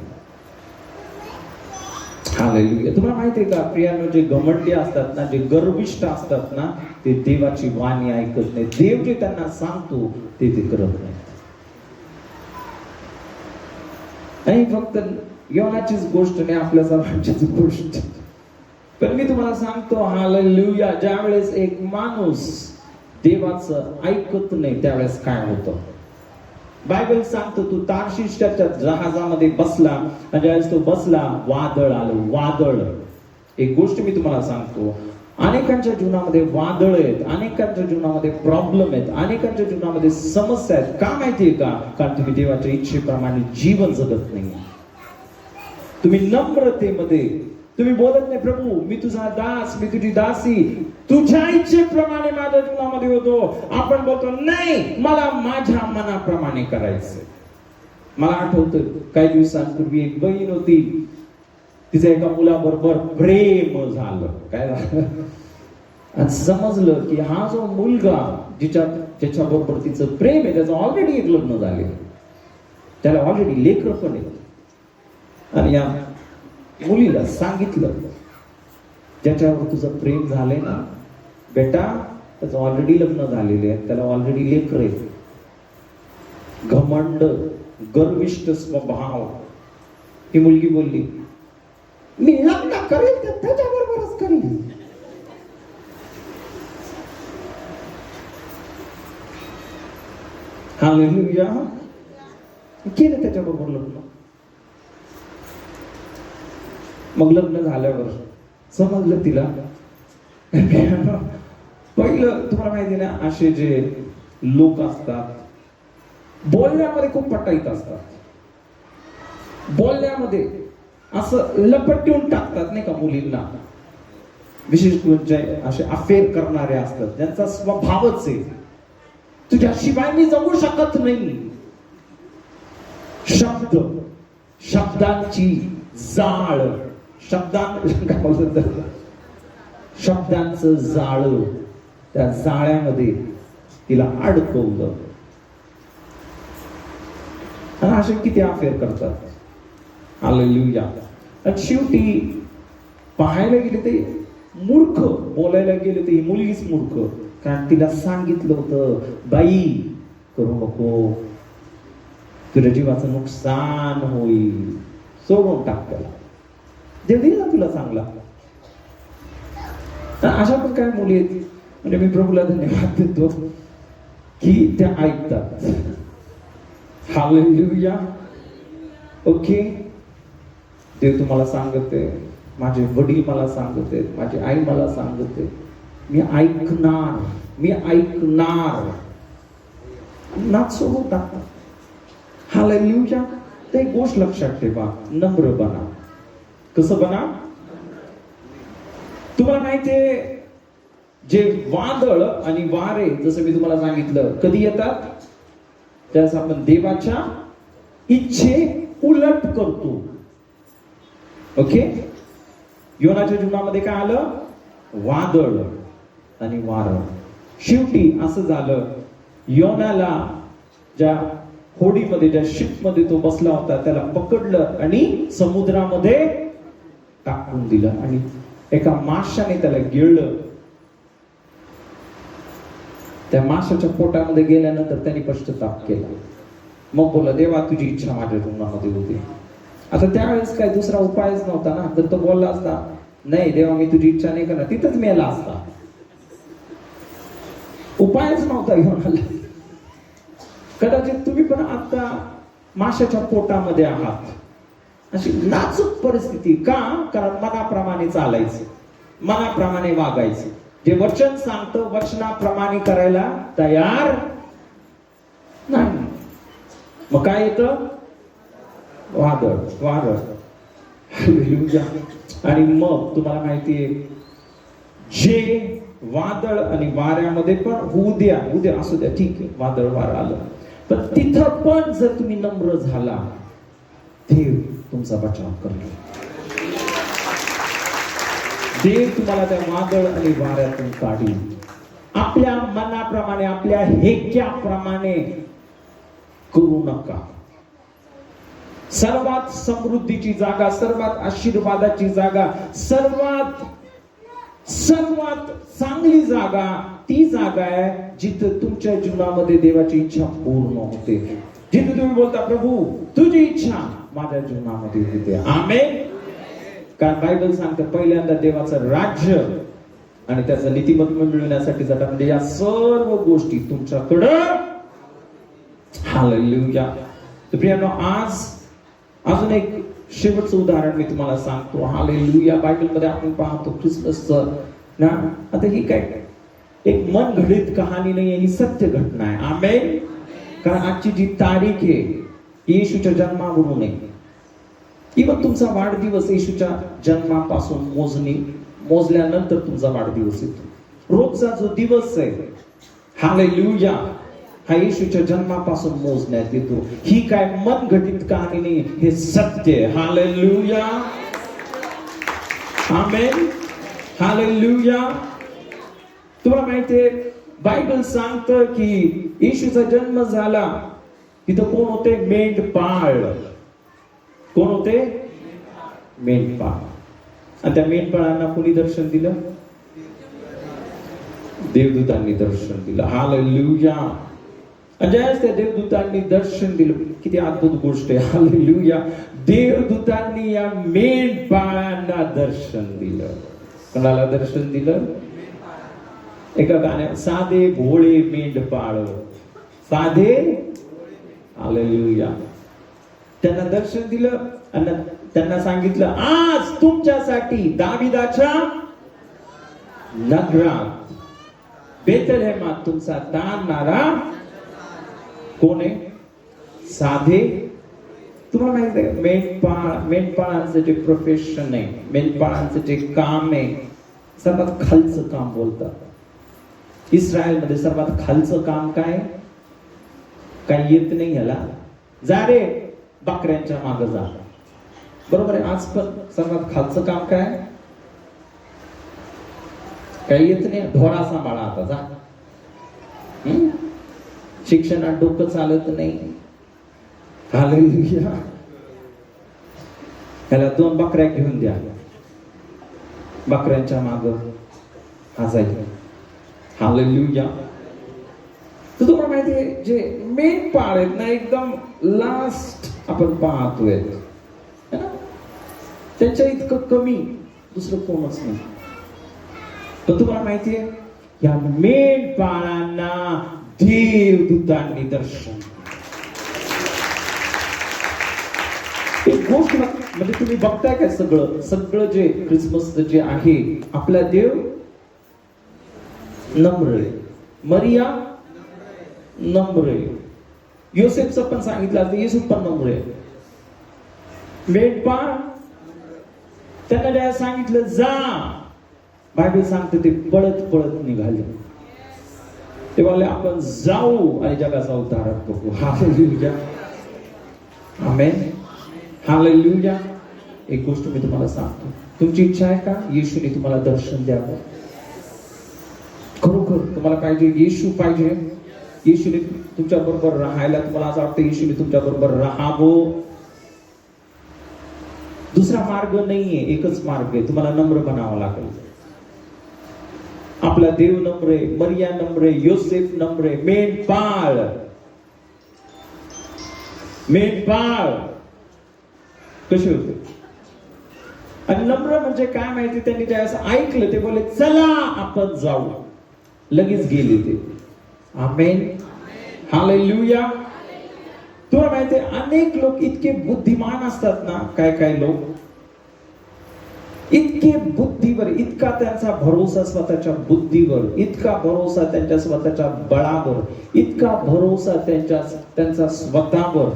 हालेलुया. तुम्हाला माहितीये का प्रियानो, जे घमंडी असतात ना, जे गर्विष्ठ असतात ना, ते देवाची वाणी ऐकत नाही. देव जे त्यांना सांगतो ते करत नाही. नाही फक्त योनाचीच गोष्ट नाही, आपल्या सर्वांचीच गोष्ट. पण मी तुम्हाला सांगतो हालेलुया, ज्या वेळेस एक माणूस देवाचं ऐकत नाही त्यावेळेस काय होतं? बायबल सांगतो तू तार्शिशच्या जहाजामध्ये बसला आणि ज्यावेळेस तो बसला वादळ आलं. वादळ. एक गोष्ट मी तुम्हाला सांगतो, अनेकांच्या जीवनामध्ये वादळ आहेत, अनेकांच्या जीवनामध्ये प्रॉब्लेम आहेत, अनेकांच्या जीवनामध्ये समस्या आहेत. का माहितीये का? कारण तुम्ही देवाच्या इच्छेप्रमाणे जीवन जगत नाही. तुम्ही नम्रतेमध्ये तुम्ही बोलत नाही, प्रभू मी तुझा दास, मी तुझी दासी, तुझ्या इच्छेप्रमाणे माझ्या जीवनामध्ये होतो. आपण बोलतो नाही, मला माझ्या मनाप्रमाणे करायचं. मला आठवतं काही दिवसांपूर्वी एक बहीण होती, तिचं एका मुलाबरोबर प्रेम झालं. काय झालं? आणि समजलं की हा जो मुलगा ज्याच्याबरोबर तिचं प्रेम आहे त्याचं ऑलरेडी एक लग्न झाले, त्याला ऑलरेडी लेकरं पण आहेत. आणि या मुलीला सांगितलं, ज्याच्यावर तुझं प्रेम झालंय ना बेटा, त्याचं ऑलरेडी लग्न झालेले आहे, त्याला ऑलरेडी लेकर आहे. घमंड, गर्विष्ठ स्वभाव. ही मुलगी बोलली, मी लग्न करेल तर त्याच्याबरोबरच करेल. हालेलुया. केलं त्याच्याबरोबर लग्न. मग लग्न झाल्यावर समजलं तिला पहिलं तुम्हाला माहिती ना, असे जे लोक असतात बोलण्यामध्ये खूप पटाईत असतात, बोलण्यामध्ये असं लपटून टाकतात नाही का मुलींना, विशेष करून जे असे अफेअर करणारे असतात ज्यांचा स्वभावच आहे तुझ्याशिवाय मी जगू शकत नाही. शब्दांची जाळ, शब्दांचं जाळ, त्या जाळ्यामध्ये तिला अडकवलं. आणि असे किती अफेअर करतात. हालेलुया. आणि शेवटी पाहायला गेले ते मूर्ख, बोलायला गेले तर ही मुलगीच मूर्ख, कारण तिला सांगितलं होतं बाई करू नको, तुझ्या जीवाचं नुकसान होईल, सोडून टाक त्याला, देव देईल ना तुला चांगला. अशा पण काय मुली आहेत, म्हणजे मी प्रभूला धन्यवाद देतो की त्या ऐकतात. हालेलुया. ओके, देव तुम्हाला सांगते, माझे वडील मला सांगते, माझी आई मला सांगते, मी ऐकणार, मी ऐकणार, नाच सोडून टाकतात. हालेलुया. ते एक गोष्ट लक्षात ठेवा, नम्र बना. कसं बना? तुम्हाला माहितीये जे वादळ आणि वारे, जसं मी तुम्हाला सांगितलं, कधी येतात? त्यास आपण देवाच्या इच्छे उलट करतो. ओके, योनाच्या जीवनामध्ये काय आलं? वादळ आणि वारं. शेवटी असं झालं, योनाला ज्या होडीमध्ये, ज्या शिपमध्ये तो बसला होता त्याला पकडलं आणि समुद्रामध्ये टाकून दिलं, आणि एका माशाने त्याला गिळलं. त्या माशाच्या पोटामध्ये गेल्यानंतर त्यांनी पश्चाताप केला. मग बोला, देवा तुझी इच्छा माझ्या जीवनामध्ये होती. आता त्यावेळेस काय दुसरा उपायच नव्हता ना, तर तो बोलला असता, नाही देवा मी तुझी इच्छा नाही करणार, तिथंच मेला असता. उपायच नव्हता योनाला. कदाचित तुम्ही पण आता माशाच्या पोटामध्ये आहात, अशी नाजूक परिस्थिती. का? कारण मनाप्रमाणे चालायचं, मनाप्रमाणे वागायचं, जे वचन सांगतं वचनाप्रमाणे करायला तयार नाही. मग काय येतं? वादळ, वारं. आणि मग तुम्हाला माहितीये, जे वादळ आणि वाऱ्यामध्ये पण उद्या असू द्या, ठीक आहे, वादळ वारं आलं, पण तिथं पण जर तुम्ही नम्र झाला, देव तुमचा बचाव करेल. देव तुम्हाला त्या वादळ आणि वाऱ्यातून काढील. आपल्या मनाप्रमाणे, आपल्या हेक्याप्रमाणे करू नका. सर्वात समृद्धीची जागा, सर्वात आशीर्वादाची जागा, सर्वात चांगली जागा ती जागा आहे जिथं तुमच्या जीवनामध्ये देवाची इच्छा पूर्ण होते. जिथे तुम्ही बोलता, प्रभू तुझी इच्छा माझ्या जीवनामध्ये होते. आमेन. कारण बायबल सांगतं, पहिल्यांदा देवाचं राज्य आणि त्याचं नीतिमत्व मिळवण्यासाठी जातात, म्हणजे या सर्व गोष्टी तुमच्याकडं. हालेलुया. तर प्रियानो, आज अजून एक शेवटचं उदाहरण मी तुम्हाला सांगतो. हालेलुया. बायबलमध्ये आपण पाहतो ख्रिसमसचं ना, आता ही काय एक मन घडित कहाणी नाही, ही सत्य घटना आहे. आमेन. कारण आजची जी तारीख आहे येशूच्या जन्मावरून आहे. इव्हन तुमचा वाढदिवस येशूच्या जन्मापासून मोजल्यानंतर तुमचा वाढदिवस येतो. रोजचा जो दिवस आहे, हालेलुया, हा येशूच्या जन्मापासून मोजण्यात येतो. ही काय मन घटित कहाणी नाही, हे सत्य आहे. हालेलुया. आमेन. हालेलुया. तुम्हाला माहितीये, बायबल सांगतं की येशूचा जन्म झाला, तिथं कोण होते? मेंढपाळ. कोण होते? मेंढपाळ. आणि त्या मेंढपाळांना कोणी दर्शन दिलं? देवदूतांनी दर्शन दिलं. हालेलुया. ज्यावेळेस त्या देवदूतांनी दर्शन दिलं, किती अद्भुत गोष्ट आहे. हालेलुया. देवदूतांनी या मेंढपाळांना दर्शन दिलं. कोणाला दर्शन दिलं? एका गाण्यात, साधे भोळे मेंढपाळ, साधे. हालेलुया. त्यांना दर्शन दिलं आणि त्यांना सांगितलं, आज तुमच्यासाठी दाविदाच्या नगरात बेथलेहेमात तुमचा तारणारा कोण आहे? साधे. तुम्हाला माहित आहे मेंढपाळांचं जे प्रोफेशन आहे, मेंढपाळांचं जे काम आहे, सर्वात खालचं काम बोलतात. इस्रायलमध्ये सर्वात खालचं काम काय? काही येत नाही ह्याला, जा रे बकऱ्यांच्या मागे जा. बरोबर आहे. आज पण सर्वात खालचं काम काय? काही येत नाही, ढोरा सांभाळा आता जा. शिक्षणात डोकं चालत नाही. हालेलुया. त्याला 2 बकऱ्या घेऊन द्या, बकऱ्यांच्या माग जायचं. हालेलुया. तर तुम्हाला माहिती आहे, जे मेंढपाळ आहेत ना, एकदम लास्ट आपण पाहतोय, त्यांच्या इतकं कमी दुसरं कोणच नाही. पण तुम्हाला माहिती आहे, या मेंढपाळांना देवदूतांनी दर्शन. एक गोष्ट म्हणजे तुम्ही बघताय काय, सगळं जे ख्रिसमसचं जे आहे, आपला देव नम्र आहे, मरिया नम्र आहे, योसेफचं पण सांगितलं असतं, येशू पण नम्र आहे. मेंढपाळ त्यांना ज्या सांगितलं जा, बायबल सांगते ते पळत पळत निघाले. ते बोलले आपण जाऊ आणि जगाचा उद्धार बघू. हालेलुया. आमेन. हालेलुया. एक गोष्ट मी तुम्हाला सांगतो, तुमची इच्छा आहे का येशूने तुम्हाला दर्शन द्यावं? खरोखर तुम्हाला पाहिजे, येशू पाहिजे, येशूने तुमच्या बरोबर राहायला, तुम्हाला असं वाटतं येशूने तुमच्या बरोबर राहावं? दुसरा मार्ग नाहीये, एकच मार्ग आहे, तुम्हाला नम्र बनावं लागेल. आपला देव नम्र आहे, मरिया नम्र आहे, योसेफ नम्र आहे, मेंढपाळ कसे होते? आणि नम्र म्हणजे काय माहिती, त्यांनी त्या असं ऐकलं, ते बोलले चला आपण जाऊ, लगेच गेले ते. आमेन. हालेलुया. तुम्हाला माहिती आहे, अनेक लोक इतके बुद्धिमान असतात ना, काय लोक इतके बुद्धीवर, इतका त्यांचा भरोसा स्वतःच्या बुद्धीवर, इतका भरोसा त्यांच्या स्वतःच्या बळावर, इतका भरोसा त्यांचा स्वतःवर,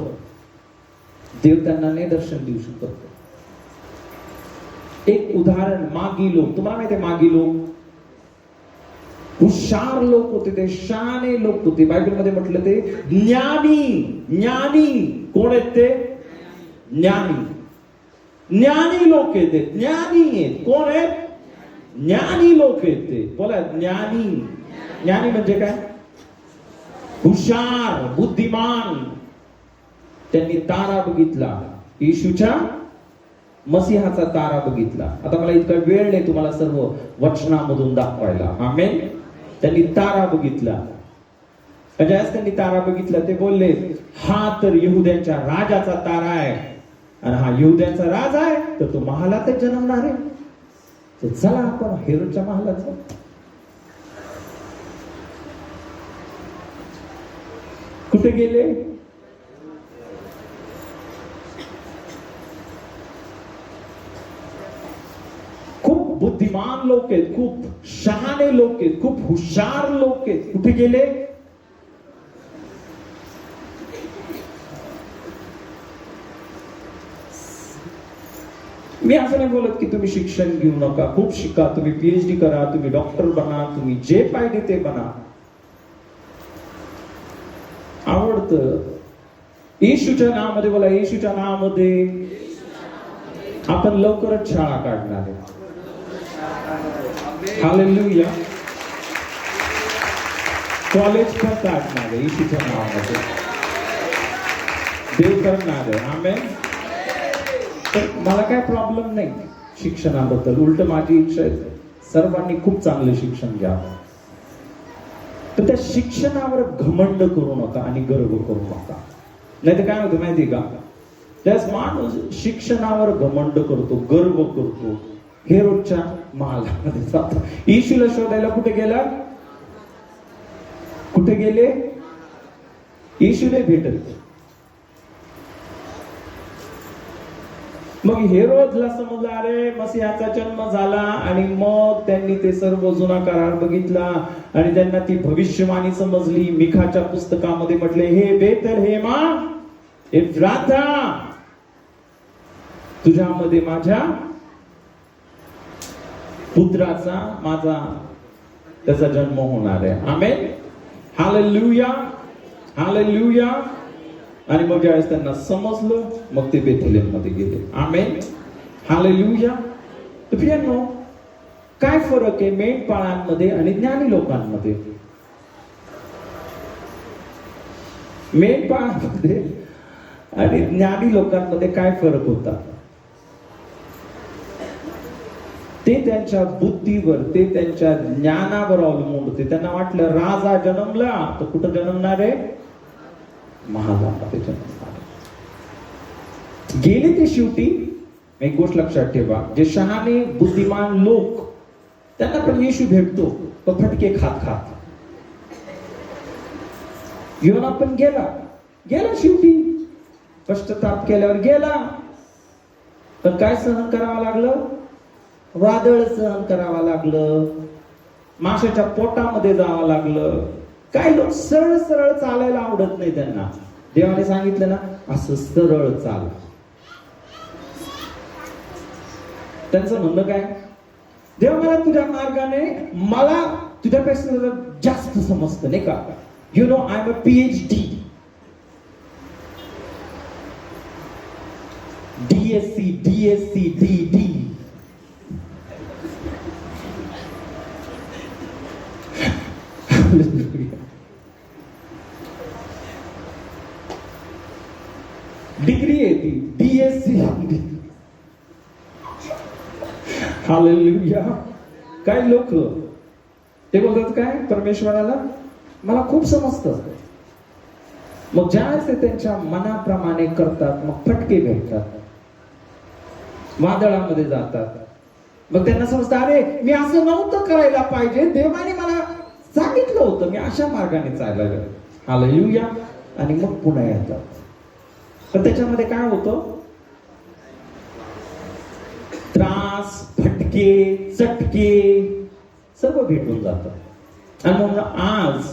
देव त्यांना नाही दर्शन देऊ शकत. एक उदाहरण, मागी लोक. तुम्हाला माहिती आहे, मागी लोक हुशार लोक होते, ते शहाणे लोक होते. बायबलमध्ये म्हटलं ते ज्ञानी कोण आहेत? ते ज्ञानी लोक आहेत. ज्ञानी आहेत. कोण आहेत? ज्ञानी लोक आहेत ते. बोला ज्ञानी म्हणजे काय? हुशार, बुद्धिमान. त्यांनी तारा बघितला, येशूच्या मसीहाचा तारा बघितला. आता मला इतका वेळ नाही तुम्हाला सर्व वचनामधून दाखवायला. आमेन. त्यांनी तारा बघितला. ज्यावेळेस त्यांनी तारा बघितला, ते बोलले हा तर यहुद्यांच्या राजाचा तारा आहे, आणि हा यहुद्यांचा राजा आहे तर तो महालातच जन्मणार आहे. तर चला आपण हेरोदच्या महालात जाऊ. कुठे गेले? खूप बुद्धिमान लोक आहेत, खूप शहाणे लोक आहेत, खूप हुशार लोक आहेत. कुठे गेले? मी असं नाही बोलत की तुम्ही शिक्षण घेऊ नका, खूप शिका, तुम्ही PhD करा, तुम्ही डॉक्टर बना, तुम्ही जे पाहिजे ते बना. आवडतं येशूच्या नावामध्ये, बोला येशूच्या नावामध्ये आपण लवकरच शाळा काढणार आहे. हालेलुया. कॉलेज पण काढणार आहे येशूच्या नावामध्ये. देव करणार आहे. आमेन. तर मला काय प्रॉब्लेम नाही शिक्षणाबद्दल, उलट माझी इच्छा आहे सर्वांनी खूप चांगलं शिक्षण घ्यावं. तर त्या शिक्षणावर घमंड करू नका आणि गर्व करू नका. नाही तर काय होतं माहिती का, त्याच माणूस शिक्षणावर घमंड करतो, गर्व करतो, हेरोदच्या महालामध्ये जातो. येशूला शोधायला कुठे गेला? कुठे गेले? येशूला भेटत मग हेरोदला समजलं अरे मसीहाचा जन्म झाला, आणि मग त्यांनी ते सर्व जुना करार बघितला आणि त्यांना ती भविष्यवाणी समजली. मिखाच्या पुस्तकामध्ये म्हटले, हे बेथलेहेमा एफ्राता, तुझ्यामध्ये माझ्या पुत्राचा माझा त्याचा जन्म होणार आहे. Amen, hallelujah, hallelujah. आणि मग ज्यावेळेस त्यांना समजलं मग ते बेथलेहेम मध्ये गेले. आमेन, हालेलुया. तर प्रियांनो, काय फरक आहे मेंढपाळांमध्ये आणि ज्ञानी लोकांमध्ये? मेंढपाळांमध्ये आणि ज्ञानी लोकांमध्ये काय फरक होता? ते त्यांच्या बुद्धीवर, ते त्यांच्या ज्ञानावर अवलंबून होते. त्यांना वाटलं राजा जन्मला तर कुठं जन्मणार आहे? महालामध्ये जन्मणार आहे. गेले ते शेवटी. एक गोष्ट लक्षात ठेवा, जे शहाणे बुद्धिमान लोक त्यांना पण येशू भेटतो तो फटके खात खात. योना पण गेला शेवटी, पश्चाताप केल्यावर गेला. पण काय सहन करावं लागलं? वादळ सहन करावं लागलं, माशाच्या पोटामध्ये जावं लागलं. काही लोक सरळ सरळ चालायला आवडत नाही त्यांना. देवाने सांगितलं ना, असं सरळ चाल. त्यांचं म्हणणं काय? देवा, मला तुझ्या मार्गाने, मला तुझ्यापेक्षा जास्त समजतं नाही का? You know, I am a PhD, DSc, DD. Degree आहे ती, DSc. हालेलुया. काही लोक ते बोलतात काय, परमेश्वराला मला खूप समजतं. मग ज्यावेळेस ते त्यांच्या मनाप्रमाणे करतात मग फटके भेटतात, वादळामध्ये जातात. मग त्यांना समजतं अरे मी असं नव्हतं करायला पाहिजे, देवाने मला सांगितलं होतं मी अशा मार्गाने चालायला. हालेलुया. आणि मग पुन्हा येतात. तर त्याच्यामध्ये काय होतं? त्रास, फटके, चटके सर्व भेटून जातात. आणि म्हणून आज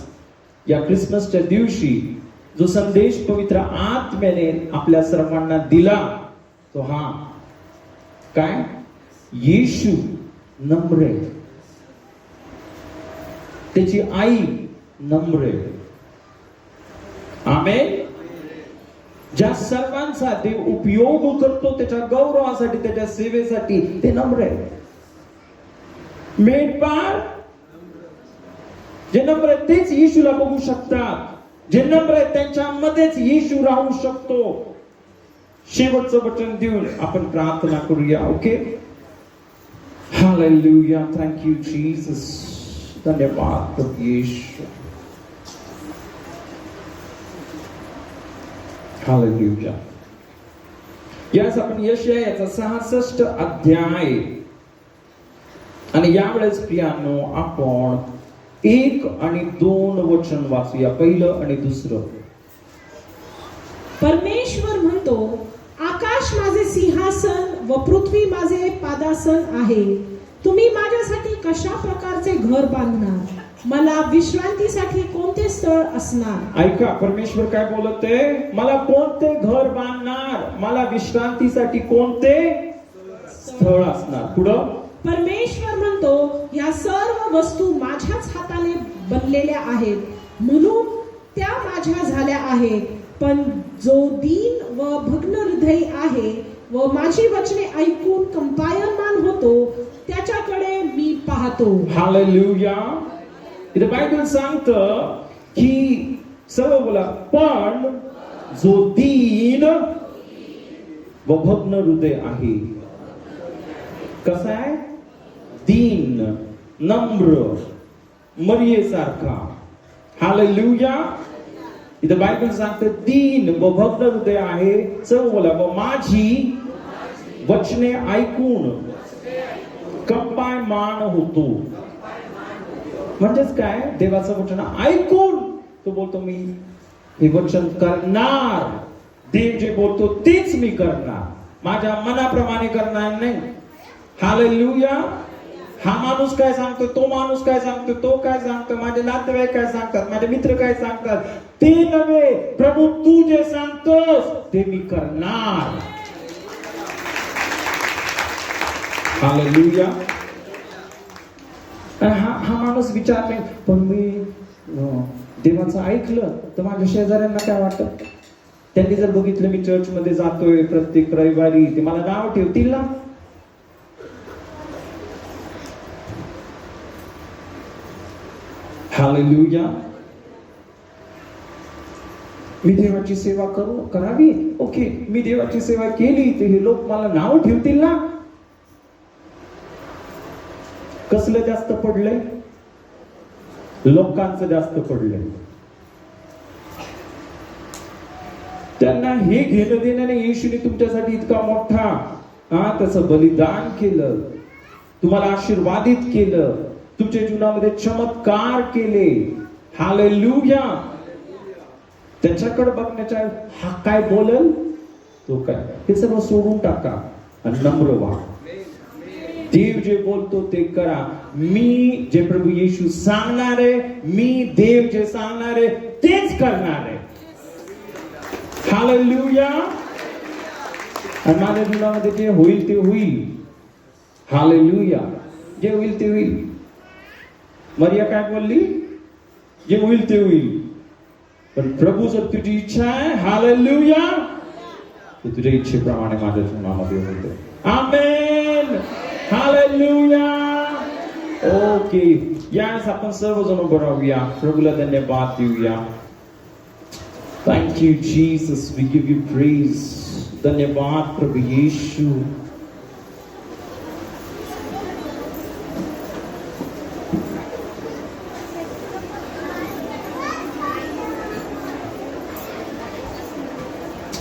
या ख्रिसमसच्या दिवशी जो संदेश पवित्र आत्म्याने आपल्या सर्वांना दिला तो हा काय, येशू नम्र आहे, त्याची आई नम्र आहे. आमेन. ज्या सर्वांचा देव उपयोग करतो त्याच्या गौरवासाठी, त्याच्या सेवेसाठी, ते नम्र आहे. मेंढपाळ जे नम्र आहेत तेच येशूला बघू शकतात. जे नम्र आहेत त्यांच्यामध्येच येशू राहू शकतो. शेवटचं वचन देऊन आपण प्रार्थना करूया. Okay. Hallelujah. Thank you Jesus. धन्यवाद प्रभू येशू. हालेलुया. यास आपण यशायाचा 66 अध्याय, आणि यावेळेस प्रियानो आपण 1 आणि 2 वचन वाचूया. पहिलं आणि दुसरं. परमेश्वर म्हणतो, आकाश माझे सिंहासन व पृथ्वी माझे पादासन आहे. तुम्ही माझ्यासाठी कशा प्रकारचे घर बांधणार? मला विश्रांतीसाठी कोणते स्थळ असणार? ऐका, परमेश्वर काय बोलत आहे? मला कोणते घर बांधणार? मला विश्रांतीसाठी कोणते स्थळ असणार? पुढं परमेश्वर म्हणतो, या सर्व वस्तू माझ्याच हाताने बनलेल्या आहेत, म्हणून त्या माझ्या झाल्या आहेत. पण जो दीन व भग्न हृदय आहे व माझी वचने ऐकून कंपायमान होतो त्याच्याकडे मी पाहतो. हालेलुया. इथे बायबल सांगतं की सर्व बोला, पण जो दीन व भग्न हृदय आहे. कसा आहे? दीन, नम्र, मरियेसारखा. हालेलुया. इथे बायबल सांगतं दीन व भग्न हृदय आहे. सर्व बोला, व माझी वचने ऐकून कंपायमान होतो. म्हणजेच काय? देवाचं वचन ऐकून तो बोलतो मी हे वचन करणार. देव जे बोलतो तेच मी करणार. माझ्या मनाप्रमाणे करणार नाही. हालेलुया. हा माणूस काय सांगतो, तो माणूस काय सांगतो, तो काय सांगतो, माझे नातेवाईक काय सांगतात, माझे मित्र काय सांगतात, ते नव्हे. प्रभू तू जे सांगतोस ते मी करणार. हालेलुया. हा माणूस विचारले, पण मी देवाचं ऐकलं तर माझ्या शेजाऱ्यांना काय वाटत, त्यांनी जर बघितलं मी चर्च मध्ये जातोय प्रत्येक रविवारी, ते मला नाव ठेवतील ना. हालेलुया. मी देवाची सेवा करावी, ओके, मी देवाची सेवा केली तर हे लोक मला नाव ठेवतील ना. कसलं जास्त पडलंय, लोकांचं जास्त पडलंय. त्यांना हे घेणं देणं नाही. येशूने तुमच्यासाठी इतका मोठा त्याचं बलिदान केलं, तुम्हाला आशीर्वादित केलं, तुमच्या जीवनामध्ये चमत्कार केले. हालेलुया. त्याच्याकडे बघण्याच्या हा काय बोलल, तो काय, हे सर्व सोडून टाका आणि नम्र व्हा. देव जे बोलतो ते करा. मी जे प्रभू येशू सांगणार आहे, मी देव जे सांगणार आहे तेच करणार आहे. हालेलुया. आणि माझ्या जीवनामध्ये जे होईल ते होईल. हालेलुया. जे होईल ते होईल. मरिया काय बोलली, जे होईल ते होईल. पण प्रभू जर तुझी इच्छा आहे, हालेलुया, तर तुझ्या इच्छेप्रमाणे माझ्या जीवनामध्ये होते. आमेन. हालेलुया. ओके, यास आपण सर्वजण उभं राहूया, प्रभूला धन्यवाद देऊया. Thank you Jesus, we give you praise. धन्यवाद प्रभू येशू.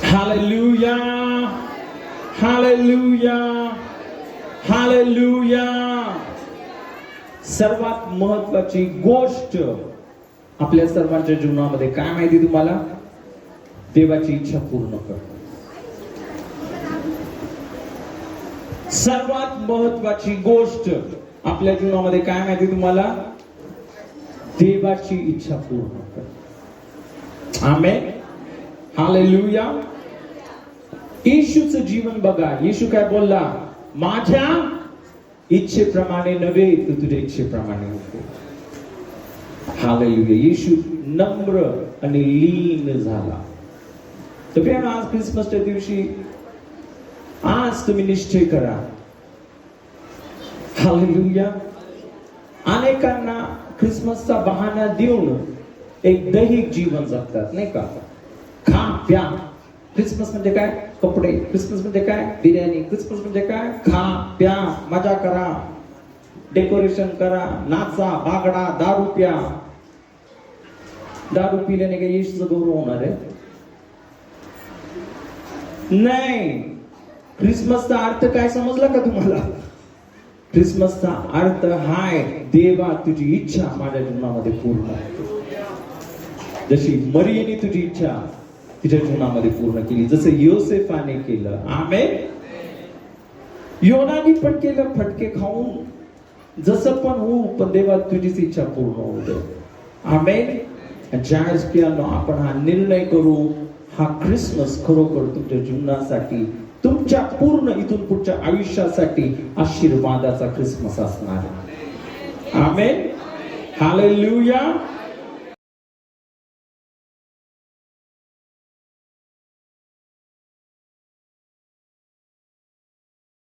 हालेलुया. हालेलुया. हालेलुया. सर्वात महत्वाची गोष्ट आपल्या सर्वांच्या जीवनामध्ये काय माहिती तुम्हाला, देवाची इच्छा पूर्ण कर. सर्वात महत्वाची गोष्ट आपल्या जीवनामध्ये काय माहिती तुम्हाला, देवाची इच्छा पूर्ण कर. आमेन. हालेलुया. येशूचं जीवन बघा. येशू काय बोलला, माझ्या इच्छेप्रमाणे नव्हे तर तुझ्या इच्छेप्रमाणे होते. हालेलुया. येशू नम्र आणि लीन झाला. तर प्रिय, आज क्रिसमसच्या दिवशी आज तुम्ही निश्चय करा. हालेलुया. अनेकांना क्रिसमसचा बहाणा देऊन एक दैहिक जीवन जगतात, नाही का. खा प्या. क्रिसमस म्हणजे काय, कपडे. क्रिसमस म्हणजे काय, बिर्याणी. क्रिसमस म्हणजे काय, खा प्या, मजा करा, डेकोरेशन करा, नाचा, बागडा, दारू प्या. दारू पिल्याने काही येशूचा गौरव होणार आहे? नाही. क्रिसमसचा अर्थ काय समजला का तुम्हाला? क्रिसमसचा अर्थ हाय, देवा तुझी इच्छा माझ्या जीवनामध्ये पूर्ण आहे. जशी मरियेने तुझी इच्छा तिच्या जीवनामध्ये पूर्ण केली, जसं योसेफाने केलं. आमेन. योनानी पण केलं, फटके खाऊन, जसं पण होऊ, पण देवा तुझीच इच्छा पूर्ण होऊ दे. आमेन. ज्यावेळेस प्रियांनो आपण हा निर्णय करू, हा क्रिसमस खरोखर तुमच्या जीवनासाठी, तुमच्या पूर्ण इथून पुढच्या आयुष्यासाठी आशीर्वादाचा क्रिसमस असणार आहे. आमेन. हालेलुया.